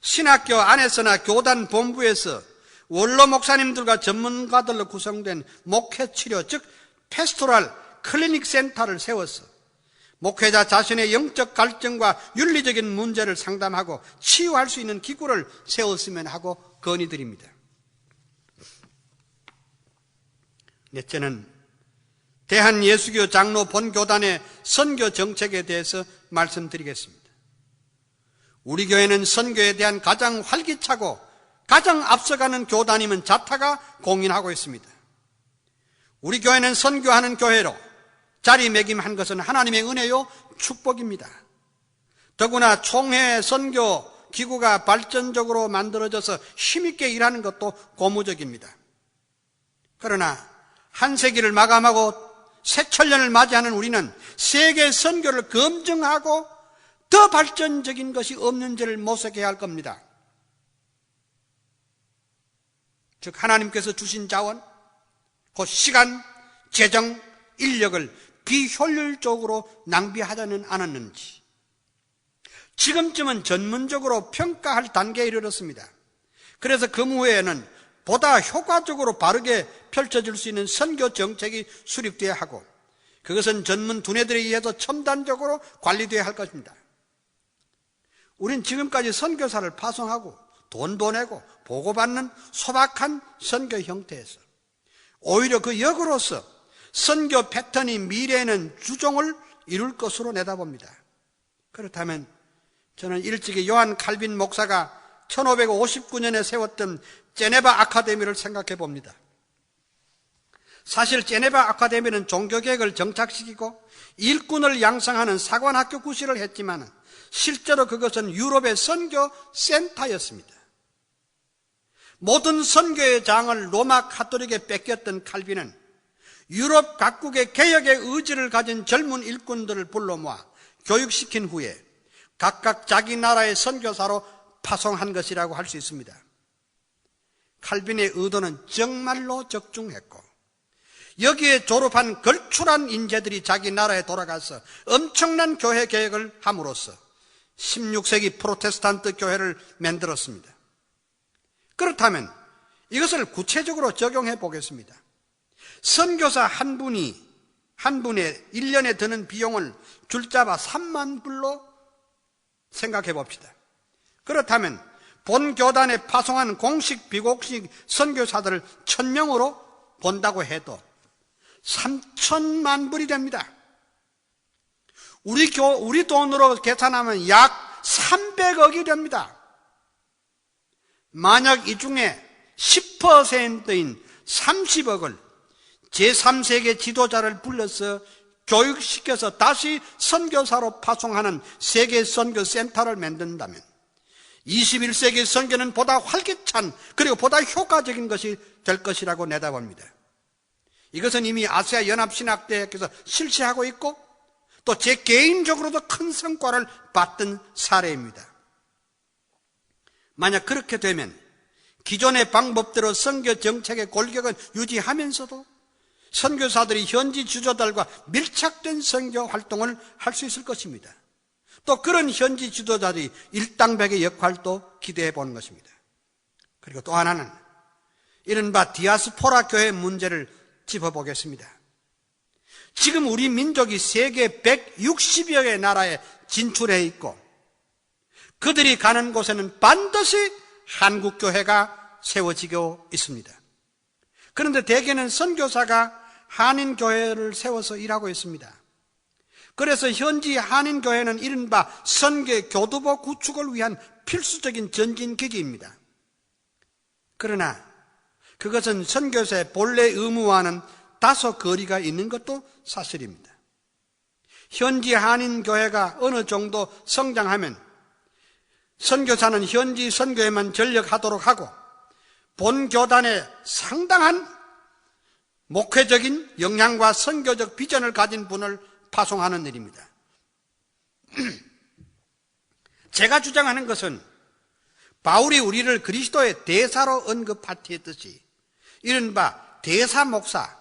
신학교 안에서나 교단 본부에서 원로 목사님들과 전문가들로 구성된 목회치료, 즉 패스토랄 클리닉 센터를 세워서 목회자 자신의 영적 갈증과 윤리적인 문제를 상담하고 치유할 수 있는 기구를 세웠으면 하고 건의드립니다. 넷째는 대한예수교 장로 본교단의 선교 정책에 대해서 말씀드리겠습니다. 우리 교회는 선교에 대한 가장 활기차고 가장 앞서가는 교단임은 자타가 공인하고 있습니다. 우리 교회는 선교하는 교회로 자리매김한 것은 하나님의 은혜요 축복입니다. 더구나 총회 선교 기구가 발전적으로 만들어져서 힘있게 일하는 것도 고무적입니다. 그러나 한 세기를 마감하고 새천년을 맞이하는 우리는 세계 선교를 검증하고 더 발전적인 것이 없는지를 모색해야 할 겁니다. 즉 하나님께서 주신 자원, 곧 시간, 재정, 인력을 비효율적으로 낭비하지는 않았는지 지금쯤은 전문적으로 평가할 단계에 이르렀습니다. 그래서 금후회에는 보다 효과적으로 바르게 펼쳐질 수 있는 선교 정책이 수립되어야 하고 그것은 전문 두뇌들에 의해서 첨단적으로 관리되어야 할 것입니다. 우린 지금까지 선교사를 파송하고 돈 보내고 보고받는 소박한 선교 형태에서 오히려 그 역으로서 선교 패턴이 미래에는 주종을 이룰 것으로 내다봅니다. 그렇다면 저는 일찍이 요한 칼빈 목사가 1559년에 세웠던 제네바 아카데미를 생각해 봅니다. 사실 제네바 아카데미는 종교개혁을 정착시키고 일꾼을 양성하는 사관학교 구실을 했지만 실제로 그것은 유럽의 선교 센터였습니다. 모든 선교의 장을 로마 카톨릭에 뺏겼던 칼빈은 유럽 각국의 개혁의 의지를 가진 젊은 일꾼들을 불러 모아 교육시킨 후에 각각 자기 나라의 선교사로 파송한 것이라고 할 수 있습니다. 칼빈의 의도는 정말로 적중했고 여기에 졸업한 걸출한 인재들이 자기 나라에 돌아가서 엄청난 교회 개혁을 함으로써 16세기 프로테스탄트 교회를 만들었습니다. 그렇다면 이것을 구체적으로 적용해 보겠습니다. 선교사 한 분의 1년에 드는 비용을 줄잡아 3만 불로 생각해 봅시다. 그렇다면 본 교단에 파송한 공식 비공식 선교사들을 1000명으로 본다고 해도 3천만 불이 됩니다. 우리 돈으로 계산하면 약 300억이 됩니다. 만약 이 중에 10%인 30억을 제3세계 지도자를 불러서 교육시켜서 다시 선교사로 파송하는 세계 선교센터를 만든다면 21세기 선교는 보다 활기찬 그리고 보다 효과적인 것이 될 것이라고 내다봅니다. 이것은 이미 아시아 연합신학대학에서 실시하고 있고 또 제 개인적으로도 큰 성과를 봤던 사례입니다. 만약 그렇게 되면 기존의 방법대로 선교 정책의 골격은 유지하면서도 선교사들이 현지 주조들과 밀착된 선교 활동을 할 수 있을 것입니다. 또 그런 현지 지도자들이 일당백의 역할도 기대해 보는 것입니다. 그리고 또 하나는 이른바 디아스포라 교회 문제를 짚어보겠습니다. 지금 우리 민족이 세계 160여 개 나라에 진출해 있고 그들이 가는 곳에는 반드시 한국교회가 세워지고 있습니다. 그런데 대개는 선교사가 한인교회를 세워서 일하고 있습니다. 그래서 현지 한인교회는 이른바 선교 교두보 구축을 위한 필수적인 전진기지입니다. 그러나 그것은 선교사의 본래 의무와는 다소 거리가 있는 것도 사실입니다. 현지 한인교회가 어느 정도 성장하면 선교사는 현지 선교에만 전력하도록 하고 본 교단에 상당한 목회적인 역량과 선교적 비전을 가진 분을 파송하는 일입니다. 제가 주장하는 것은 바울이 우리를 그리스도의 대사로 언급하였듯이 이른바 대사 목사,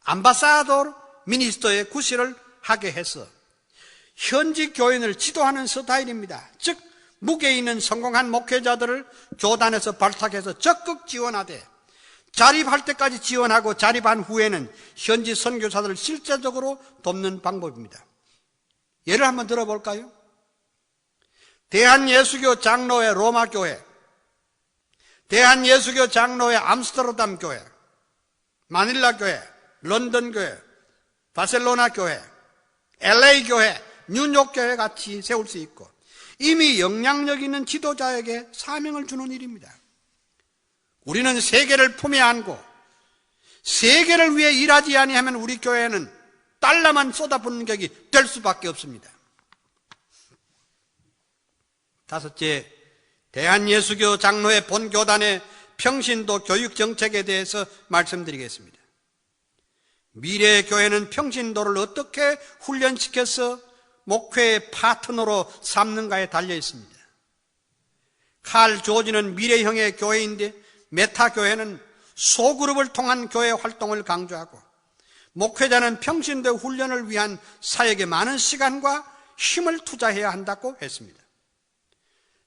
암바사도 미니스터의 구실을 하게 해서 현지 교인을 지도하는 스타일입니다. 즉 무게 있는 성공한 목회자들을 교단에서 발탁해서 적극 지원하되 자립할 때까지 지원하고 자립한 후에는 현지 선교사들을 실제적으로 돕는 방법입니다. 예를 한번 들어볼까요? 대한예수교 장로회 로마교회, 대한예수교 장로회 암스테르담 교회, 마닐라 교회, 런던 교회, 바셀로나 교회, LA 교회, 뉴욕 교회 같이 세울 수 있고 이미 영향력 있는 지도자에게 사명을 주는 일입니다. 우리는 세계를 품에 안고 세계를 위해 일하지 아니하면 우리 교회는 달러만 쏟아붓는 격이 될 수밖에 없습니다. 다섯째, 대한예수교 장로회 본교단의 평신도 교육 정책에 대해서 말씀드리겠습니다. 미래의 교회는 평신도를 어떻게 훈련시켜서 목회의 파트너로 삼는가에 달려 있습니다. 칼 조지는 미래형의 교회인데 메타교회는 소그룹을 통한 교회 활동을 강조하고 목회자는 평신도 훈련을 위한 사역에 많은 시간과 힘을 투자해야 한다고 했습니다.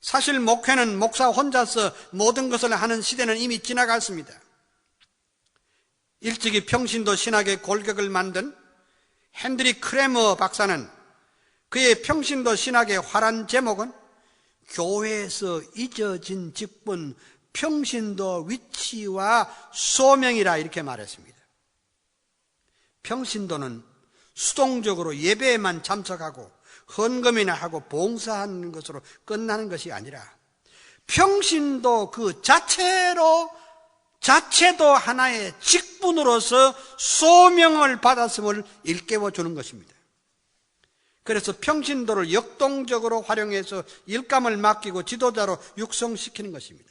사실 목회는 목사 혼자서 모든 것을 하는 시대는 이미 지나갔습니다. 일찍이 평신도 신학의 골격을 만든 헨드리 크레머 박사는 그의 평신도 신학의 활한 제목은 교회에서 잊어진 직분 평신도 위치와 소명이라 이렇게 말했습니다. 평신도는 수동적으로 예배에만 참석하고 헌금이나 하고 봉사하는 것으로 끝나는 것이 아니라 평신도 그 자체도 하나의 직분으로서 소명을 받았음을 일깨워 주는 것입니다. 그래서 평신도를 역동적으로 활용해서 일감을 맡기고 지도자로 육성시키는 것입니다.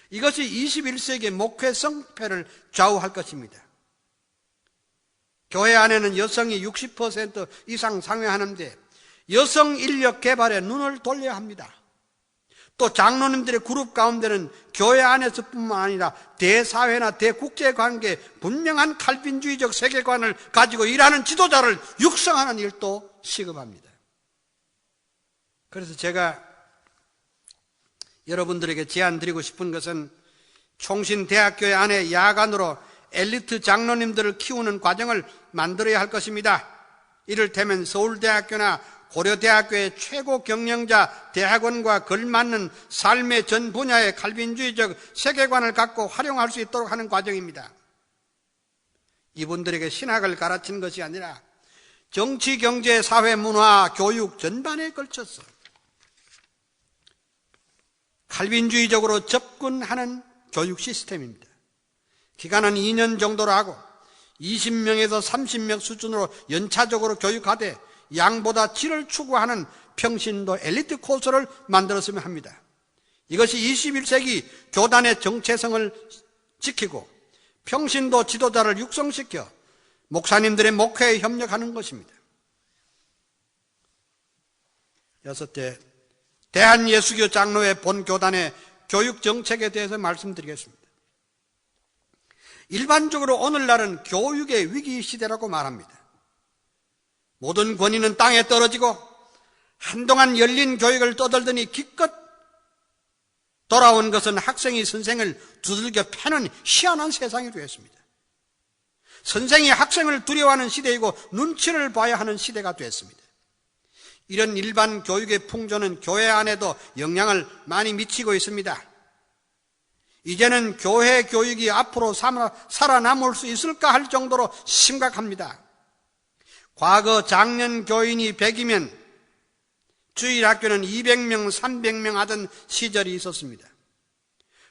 이것이 21세기 목회 성패를 좌우할 것입니다. 교회 안에는 여성이 60% 이상 상회하는데 여성 인력 개발에 눈을 돌려야 합니다. 또 장로님들의 그룹 가운데는 교회 안에서뿐만 아니라 대사회나 대국제관계에 분명한 칼빈주의적 세계관을 가지고 일하는 지도자를 육성하는 일도 시급합니다. 그래서 제가 여러분들에게 제안드리고 싶은 것은 총신대학교회 안에 야간으로 엘리트 장로님들을 키우는 과정을 만들어야 할 것입니다. 이를테면 서울대학교나 고려대학교의 최고 경영자 대학원과 걸맞는 삶의 전 분야의 칼빈주의적 세계관을 갖고 활용할 수 있도록 하는 과정입니다. 이분들에게 신학을 가르치는 것이 아니라 정치, 경제, 사회, 문화, 교육 전반에 걸쳐서 칼빈주의적으로 접근하는 교육 시스템입니다. 기간은 2년 정도로 하고 20명에서 30명 수준으로 연차적으로 교육하되 양보다 질을 추구하는 평신도 엘리트 코스를 만들었으면 합니다. 이것이 21세기 교단의 정체성을 지키고 평신도 지도자를 육성시켜 목사님들의 목회에 협력하는 것입니다. 여섯째, 대한예수교 장로회 본교단의 교육 정책에 대해서 말씀드리겠습니다. 일반적으로 오늘날은 교육의 위기 시대라고 말합니다. 모든 권위는 땅에 떨어지고 한동안 열린 교육을 떠들더니 기껏 돌아온 것은 학생이 선생을 두들겨 패는 희한한 세상이 되었습니다. 선생이 학생을 두려워하는 시대이고 눈치를 봐야 하는 시대가 됐습니다. 이런 일반 교육의 풍조는 교회 안에도 영향을 많이 미치고 있습니다. 이제는 교회 교육이 앞으로 살아남을 수 있을까 할 정도로 심각합니다. 과거 작년 교인이 100이면 주일학교는 200명, 300명 하던 시절이 있었습니다.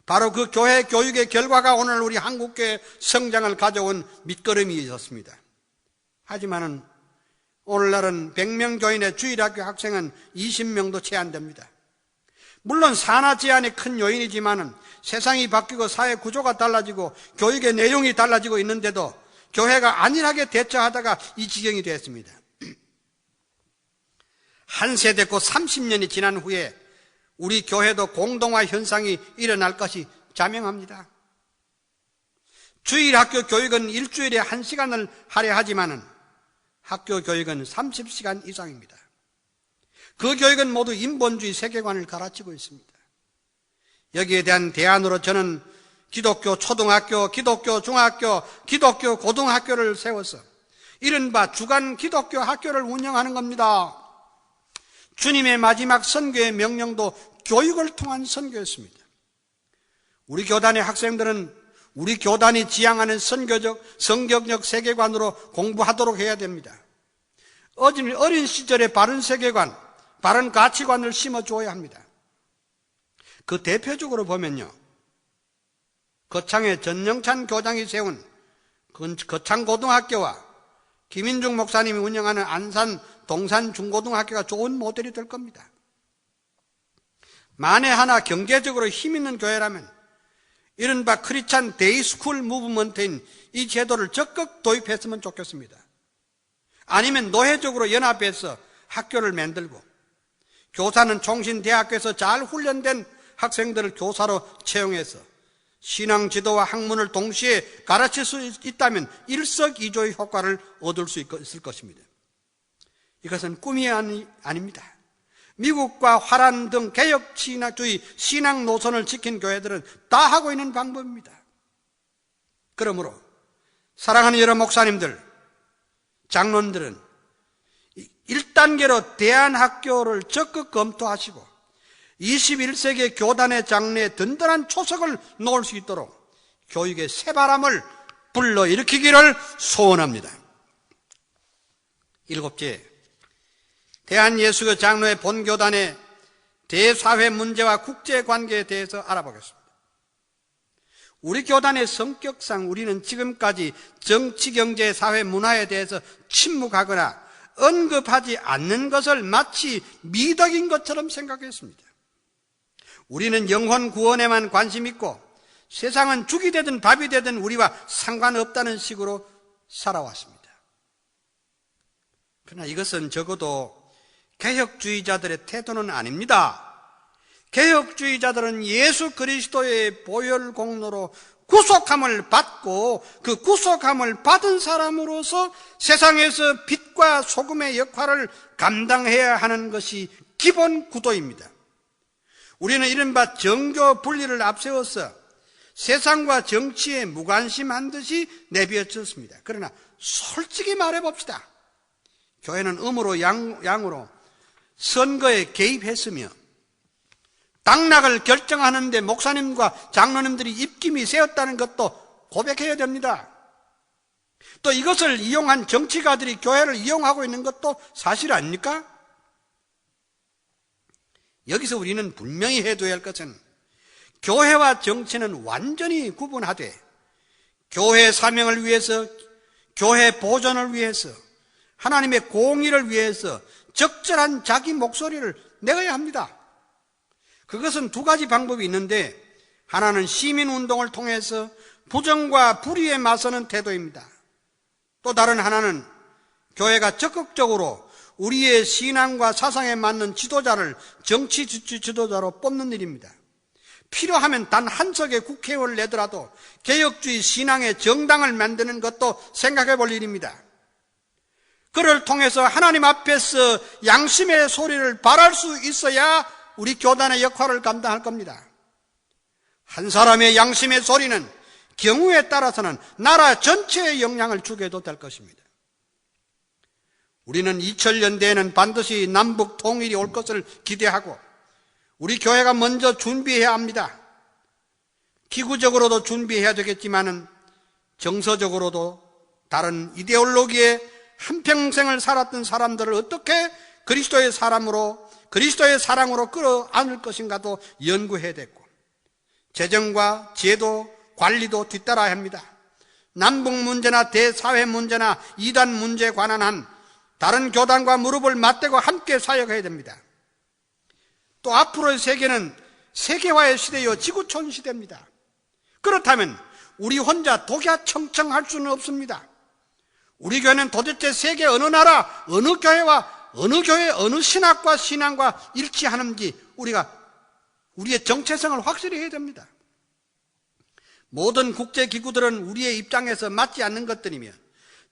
바로 그 교회 교육의 결과가 오늘 우리 한국교회 성장을 가져온 밑거름이었습니다. 하지만은 오늘날은 100명 교인의 주일학교 학생은 20명도 채 안 됩니다. 물론 산하 제한이 큰 요인이지만은 세상이 바뀌고 사회 구조가 달라지고 교육의 내용이 달라지고 있는데도 교회가 안일하게 대처하다가 이 지경이 되었습니다. 한 세대 곧 30년이 지난 후에 우리 교회도 공동화 현상이 일어날 것이 자명합니다. 주일학교 교육은 일주일에 1시간을 하려 하지만은 학교 교육은 30시간 이상입니다. 그 교육은 모두 인본주의 세계관을 가르치고 있습니다. 여기에 대한 대안으로 저는 기독교 초등학교, 기독교 중학교, 기독교 고등학교를 세워서 이른바 주간 기독교 학교를 운영하는 겁니다. 주님의 마지막 선교의 명령도 교육을 통한 선교였습니다. 우리 교단의 학생들은 우리 교단이 지향하는 선교적, 성경적 세계관으로 공부하도록 해야 됩니다. 어린 시절에 바른 세계관, 바른 가치관을 심어주어야 합니다. 그 대표적으로 보면요, 거창의 전영찬 교장이 세운 거창고등학교와 김인중 목사님이 운영하는 안산 동산 중고등학교가 좋은 모델이 될 겁니다. 만에 하나 경제적으로 힘있는 교회라면 이른바 크리스찬 데이스쿨 무브먼트인 이 제도를 적극 도입했으면 좋겠습니다. 아니면 노회적으로 연합해서 학교를 만들고 교사는 총신대학교에서 잘 훈련된 학생들을 교사로 채용해서 신앙 지도와 학문을 동시에 가르칠 수 있다면 일석이조의 효과를 얻을 수 있을 것입니다. 이것은 꿈이 아닙니다. 미국과 화란 등 개혁주의 신앙 노선을 지킨 교회들은 다 하고 있는 방법입니다. 그러므로 사랑하는 여러 목사님들, 장로님들은 1단계로 대안학교를 적극 검토하시고 21세기 교단의 장래에 든든한 초석을 놓을 수 있도록 교육의 새바람을 불러일으키기를 소원합니다. 일곱째, 대한예수교 장로회 본교단의 대사회 문제와 국제관계에 대해서 알아보겠습니다. 우리 교단의 성격상 우리는 지금까지 정치, 경제, 사회, 문화에 대해서 침묵하거나 언급하지 않는 것을 마치 미덕인 것처럼 생각했습니다. 우리는 영혼 구원에만 관심 있고 세상은 죽이 되든 밥이 되든 우리와 상관없다는 식으로 살아왔습니다. 그러나 이것은 적어도 개혁주의자들의 태도는 아닙니다. 개혁주의자들은 예수 그리스도의 보혈 공로로 구속함을 받고 그 구속함을 받은 사람으로서 세상에서 빛과 소금의 역할을 감당해야 하는 것이 기본 구도입니다. 우리는 이른바 정교 분리를 앞세워서 세상과 정치에 무관심한 듯이 내비쳤습니다. 그러나 솔직히 말해봅시다. 교회는 음으로 양으로 선거에 개입했으며 당락을 결정하는데 목사님과 장로님들이 입김이 세웠다는 것도 고백해야 됩니다. 또 이것을 이용한 정치가들이 교회를 이용하고 있는 것도 사실 아닙니까? 여기서 우리는 분명히 해둬야 할 것은 교회와 정치는 완전히 구분하되 교회 사명을 위해서, 교회 보존을 위해서, 하나님의 공의를 위해서 적절한 자기 목소리를 내어야 합니다. 그것은 두 가지 방법이 있는데, 하나는 시민운동을 통해서 부정과 불의에 맞서는 태도입니다. 또 다른 하나는 교회가 적극적으로 우리의 신앙과 사상에 맞는 지도자를 정치 지도자로 뽑는 일입니다. 필요하면 단 한 석의 국회의원을 내더라도 개혁주의 신앙의 정당을 만드는 것도 생각해 볼 일입니다. 그를 통해서 하나님 앞에서 양심의 소리를 발할 수 있어야 우리 교단의 역할을 감당할 겁니다. 한 사람의 양심의 소리는 경우에 따라서는 나라 전체에 영향을 주게도 될 것입니다. 우리는 2000년대에는 반드시 남북 통일이 올 것을 기대하고 우리 교회가 먼저 준비해야 합니다. 기구적으로도 준비해야 되겠지만은 정서적으로도 다른 이데올로기에 한평생을 살았던 사람들을 어떻게 그리스도의 사람으로, 그리스도의 사랑으로 끌어안을 것인가도 연구해야 되고, 재정과 제도, 관리도 뒤따라야 합니다. 남북 문제나 대사회 문제나 이단 문제에 관한 한 다른 교단과 무릎을 맞대고 함께 사역해야 됩니다. 또 앞으로의 세계는 세계화의 시대요, 지구촌 시대입니다. 그렇다면 우리 혼자 독야청청할 수는 없습니다. 우리 교회는 도대체 세계 어느 나라, 어느 교회와 어느 교회, 어느 신학과 신앙과 일치하는지 우리가 우리의 정체성을 확실히 해야 됩니다. 모든 국제기구들은 우리의 입장에서 맞지 않는 것들이며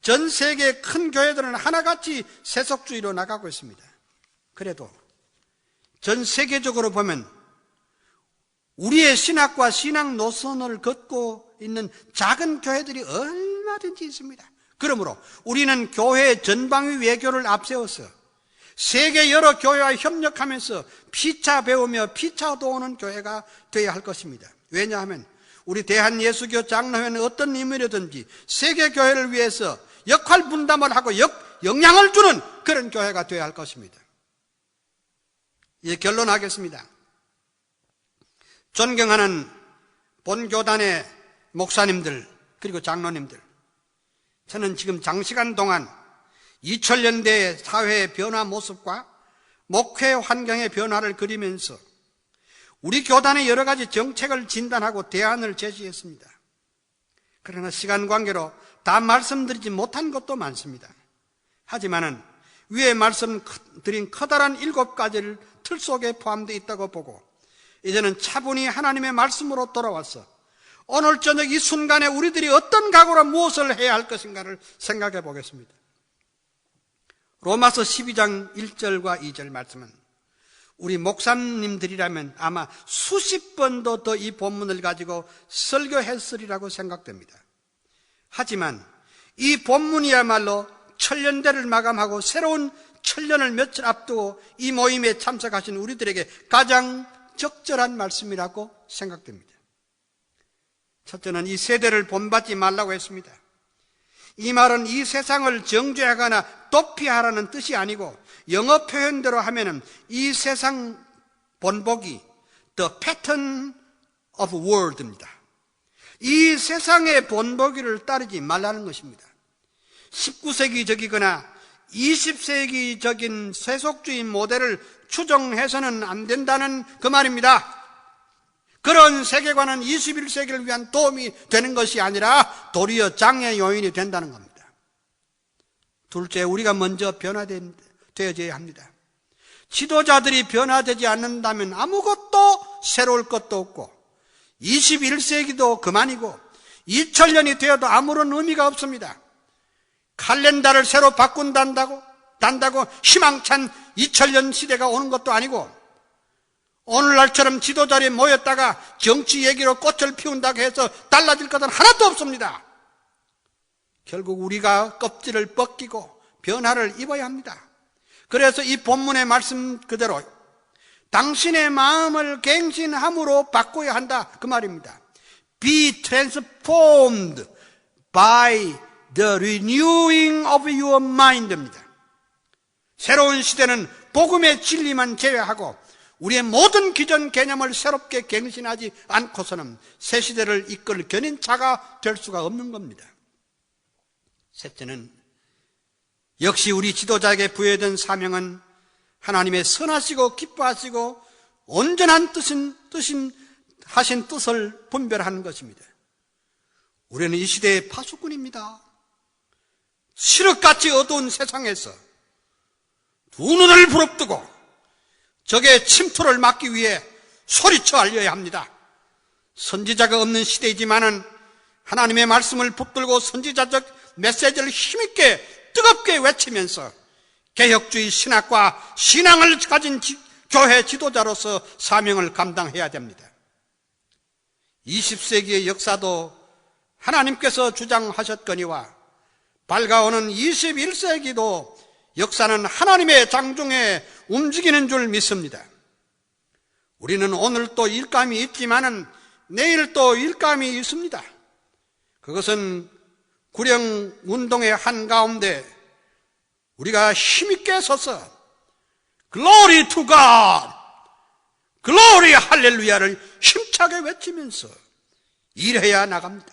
전 세계의 큰 교회들은 하나같이 세속주의로 나가고 있습니다. 그래도 전 세계적으로 보면 우리의 신학과 신앙 노선을 걷고 있는 작은 교회들이 얼마든지 있습니다. 그러므로 우리는 교회 전방위 외교를 앞세워서 세계 여러 교회와 협력하면서 피차 배우며 피차 도우는 교회가 되어야 할 것입니다. 왜냐하면 우리 대한예수교 장로회는 어떤 의미로든지 세계 교회를 위해서 역할 분담을 하고 영향을 주는 그런 교회가 되어야 할 것입니다. 이제 결론하겠습니다. 존경하는 본교단의 목사님들 그리고 장로님들, 저는 지금 장시간 동안 2000년대의 사회의 변화 모습과 목회 환경의 변화를 그리면서 우리 교단의 여러 가지 정책을 진단하고 대안을 제시했습니다. 그러나 시간 관계로 다 말씀드리지 못한 것도 많습니다. 하지만은 위에 말씀드린 커다란 7가지를 틀 속에 포함되어 있다고 보고 이제는 차분히 하나님의 말씀으로 돌아와서 오늘 저녁 이 순간에 우리들이 어떤 각오로 무엇을 해야 할 것인가를 생각해 보겠습니다. 로마서 12장 1절과 2절 말씀은 우리 목사님들이라면 아마 수십 번도 더 이 본문을 가지고 설교했으리라고 생각됩니다. 하지만 이 본문이야말로 천년대를 마감하고 새로운 천년을 며칠 앞두고 이 모임에 참석하신 우리들에게 가장 적절한 말씀이라고 생각됩니다. 첫째는 이 세대를 본받지 말라고 했습니다. 이 말은 이 세상을 정죄하거나 도피하라는 뜻이 아니고 영어 표현대로 하면은 이 세상 본보기 the pattern of world입니다. 이 세상의 본보기를 따르지 말라는 것입니다. 19세기적이거나 20세기적인 세속주의 모델을 추종해서는 안 된다는 그 말입니다. 그런 세계관은 21세기를 위한 도움이 되는 것이 아니라 도리어 장애 요인이 된다는 겁니다. 둘째, 우리가 먼저 변화되어져야 합니다. 지도자들이 변화되지 않는다면 아무것도 새로울 것도 없고 21세기도 그만이고 2000년이 되어도 아무런 의미가 없습니다. 칼렌다를 새로 바꾼단다고 희망찬 2000년 시대가 오는 것도 아니고 오늘날처럼 지도자리에 모였다가 정치 얘기로 꽃을 피운다고 해서 달라질 것은 하나도 없습니다. 결국 우리가 껍질을 벗기고 변화를 입어야 합니다. 그래서 이 본문의 말씀 그대로 당신의 마음을 갱신함으로 바꿔야 한다 그 말입니다. Be transformed by the renewing of your mind입니다. 새로운 시대는 복음의 진리만 제외하고 우리의 모든 기존 개념을 새롭게 갱신하지 않고서는 새 시대를 이끌 견인차가 될 수가 없는 겁니다. 셋째는 역시 우리 지도자에게 부여된 사명은 하나님의 선하시고 기뻐하시고 온전한 하신 뜻을 분별하는 것입니다. 우리는 이 시대의 파수꾼입니다. 시륵같이 어두운 세상에서 두 눈을 부릅뜨고 적의 침투를 막기 위해 소리쳐 알려야 합니다. 선지자가 없는 시대이지만은 하나님의 말씀을 붙들고 선지자적 메시지를 힘있게 뜨겁게 외치면서 개혁주의 신학과 신앙을 가진 교회 지도자로서 사명을 감당해야 됩니다. 20세기의 역사도 하나님께서 주장하셨거니와 밝아오는 21세기도 역사는 하나님의 장중에 움직이는 줄 믿습니다. 우리는 오늘 또 일감이 있지만은 내일 또 일감이 있습니다. 그것은 구령운동의 한가운데 우리가 힘있게 서서 Glory to God, Glory 할렐루야를 힘차게 외치면서 일해야 나갑니다.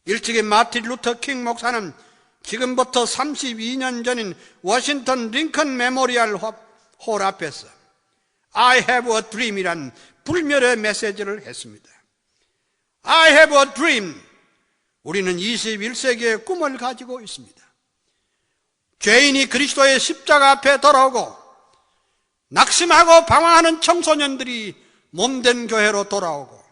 일찍이 마틴 루터 킹 목사는 지금부터 32년 전인 워싱턴 링컨 메모리얼 홀 앞에서 I have a dream이란 불멸의 메시지를 했습니다. I have a dream. 우리는 21세기의 꿈을 가지고 있습니다. 죄인이 그리스도의 십자가 앞에 돌아오고 낙심하고 방황하는 청소년들이 몸된 교회로 돌아오고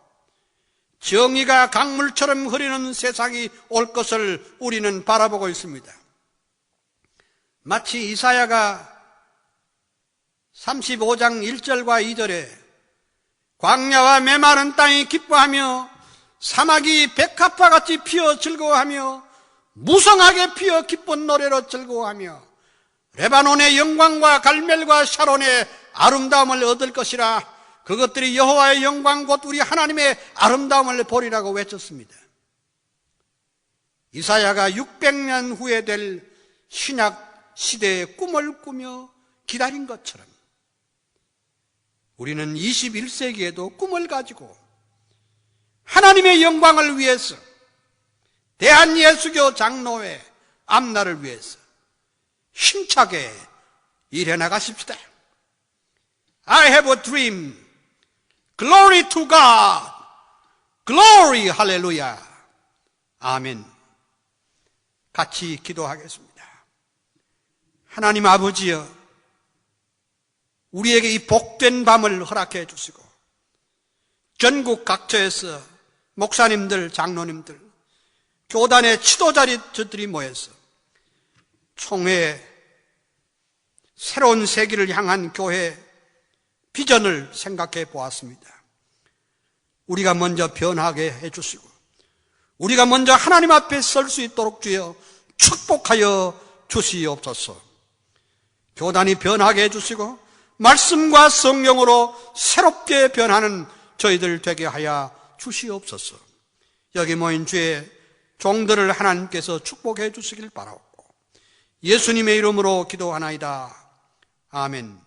정의가 강물처럼 흐르는 세상이 올 것을 우리는 바라보고 있습니다. 마치 이사야가 35장 1절과 2절에 광야와 메마른 땅이 기뻐하며 사막이 백합화같이 피어 즐거워하며 무성하게 피어 기쁜 노래로 즐거워하며 레바논의 영광과 갈멜과 샤론의 아름다움을 얻을 것이라. 그것들이 여호와의 영광 곧 우리 하나님의 아름다움을 보리라고 외쳤습니다. 이사야가 600년 후에 될 신약 시대의 꿈을 꾸며 기다린 것처럼 우리는 21세기에도 꿈을 가지고 하나님의 영광을 위해서 대한예수교 장로회 앞날을 위해서 힘차게 일해 나가십시다. I have a dream. Glory to God. Glory, 할렐루야. 아멘. 같이 기도하겠습니다. 하나님 아버지여, 우리에게 이 복된 밤을 허락해 주시고 전국 각처에서 목사님들, 장로님들, 교단의 지도자들이 모여서 총회 새로운 세기를 향한 교회 비전을 생각해 보았습니다. 우리가 먼저 변하게 해주시고 우리가 먼저 하나님 앞에 설 수 있도록 주여 축복하여 주시옵소서. 교단이 변하게 해주시고 말씀과 성령으로 새롭게 변하는 저희들 되게 하여 주시옵소서. 여기 모인 주의 종들을 하나님께서 축복해 주시길 바라옵고 예수님의 이름으로 기도하나이다. 아멘.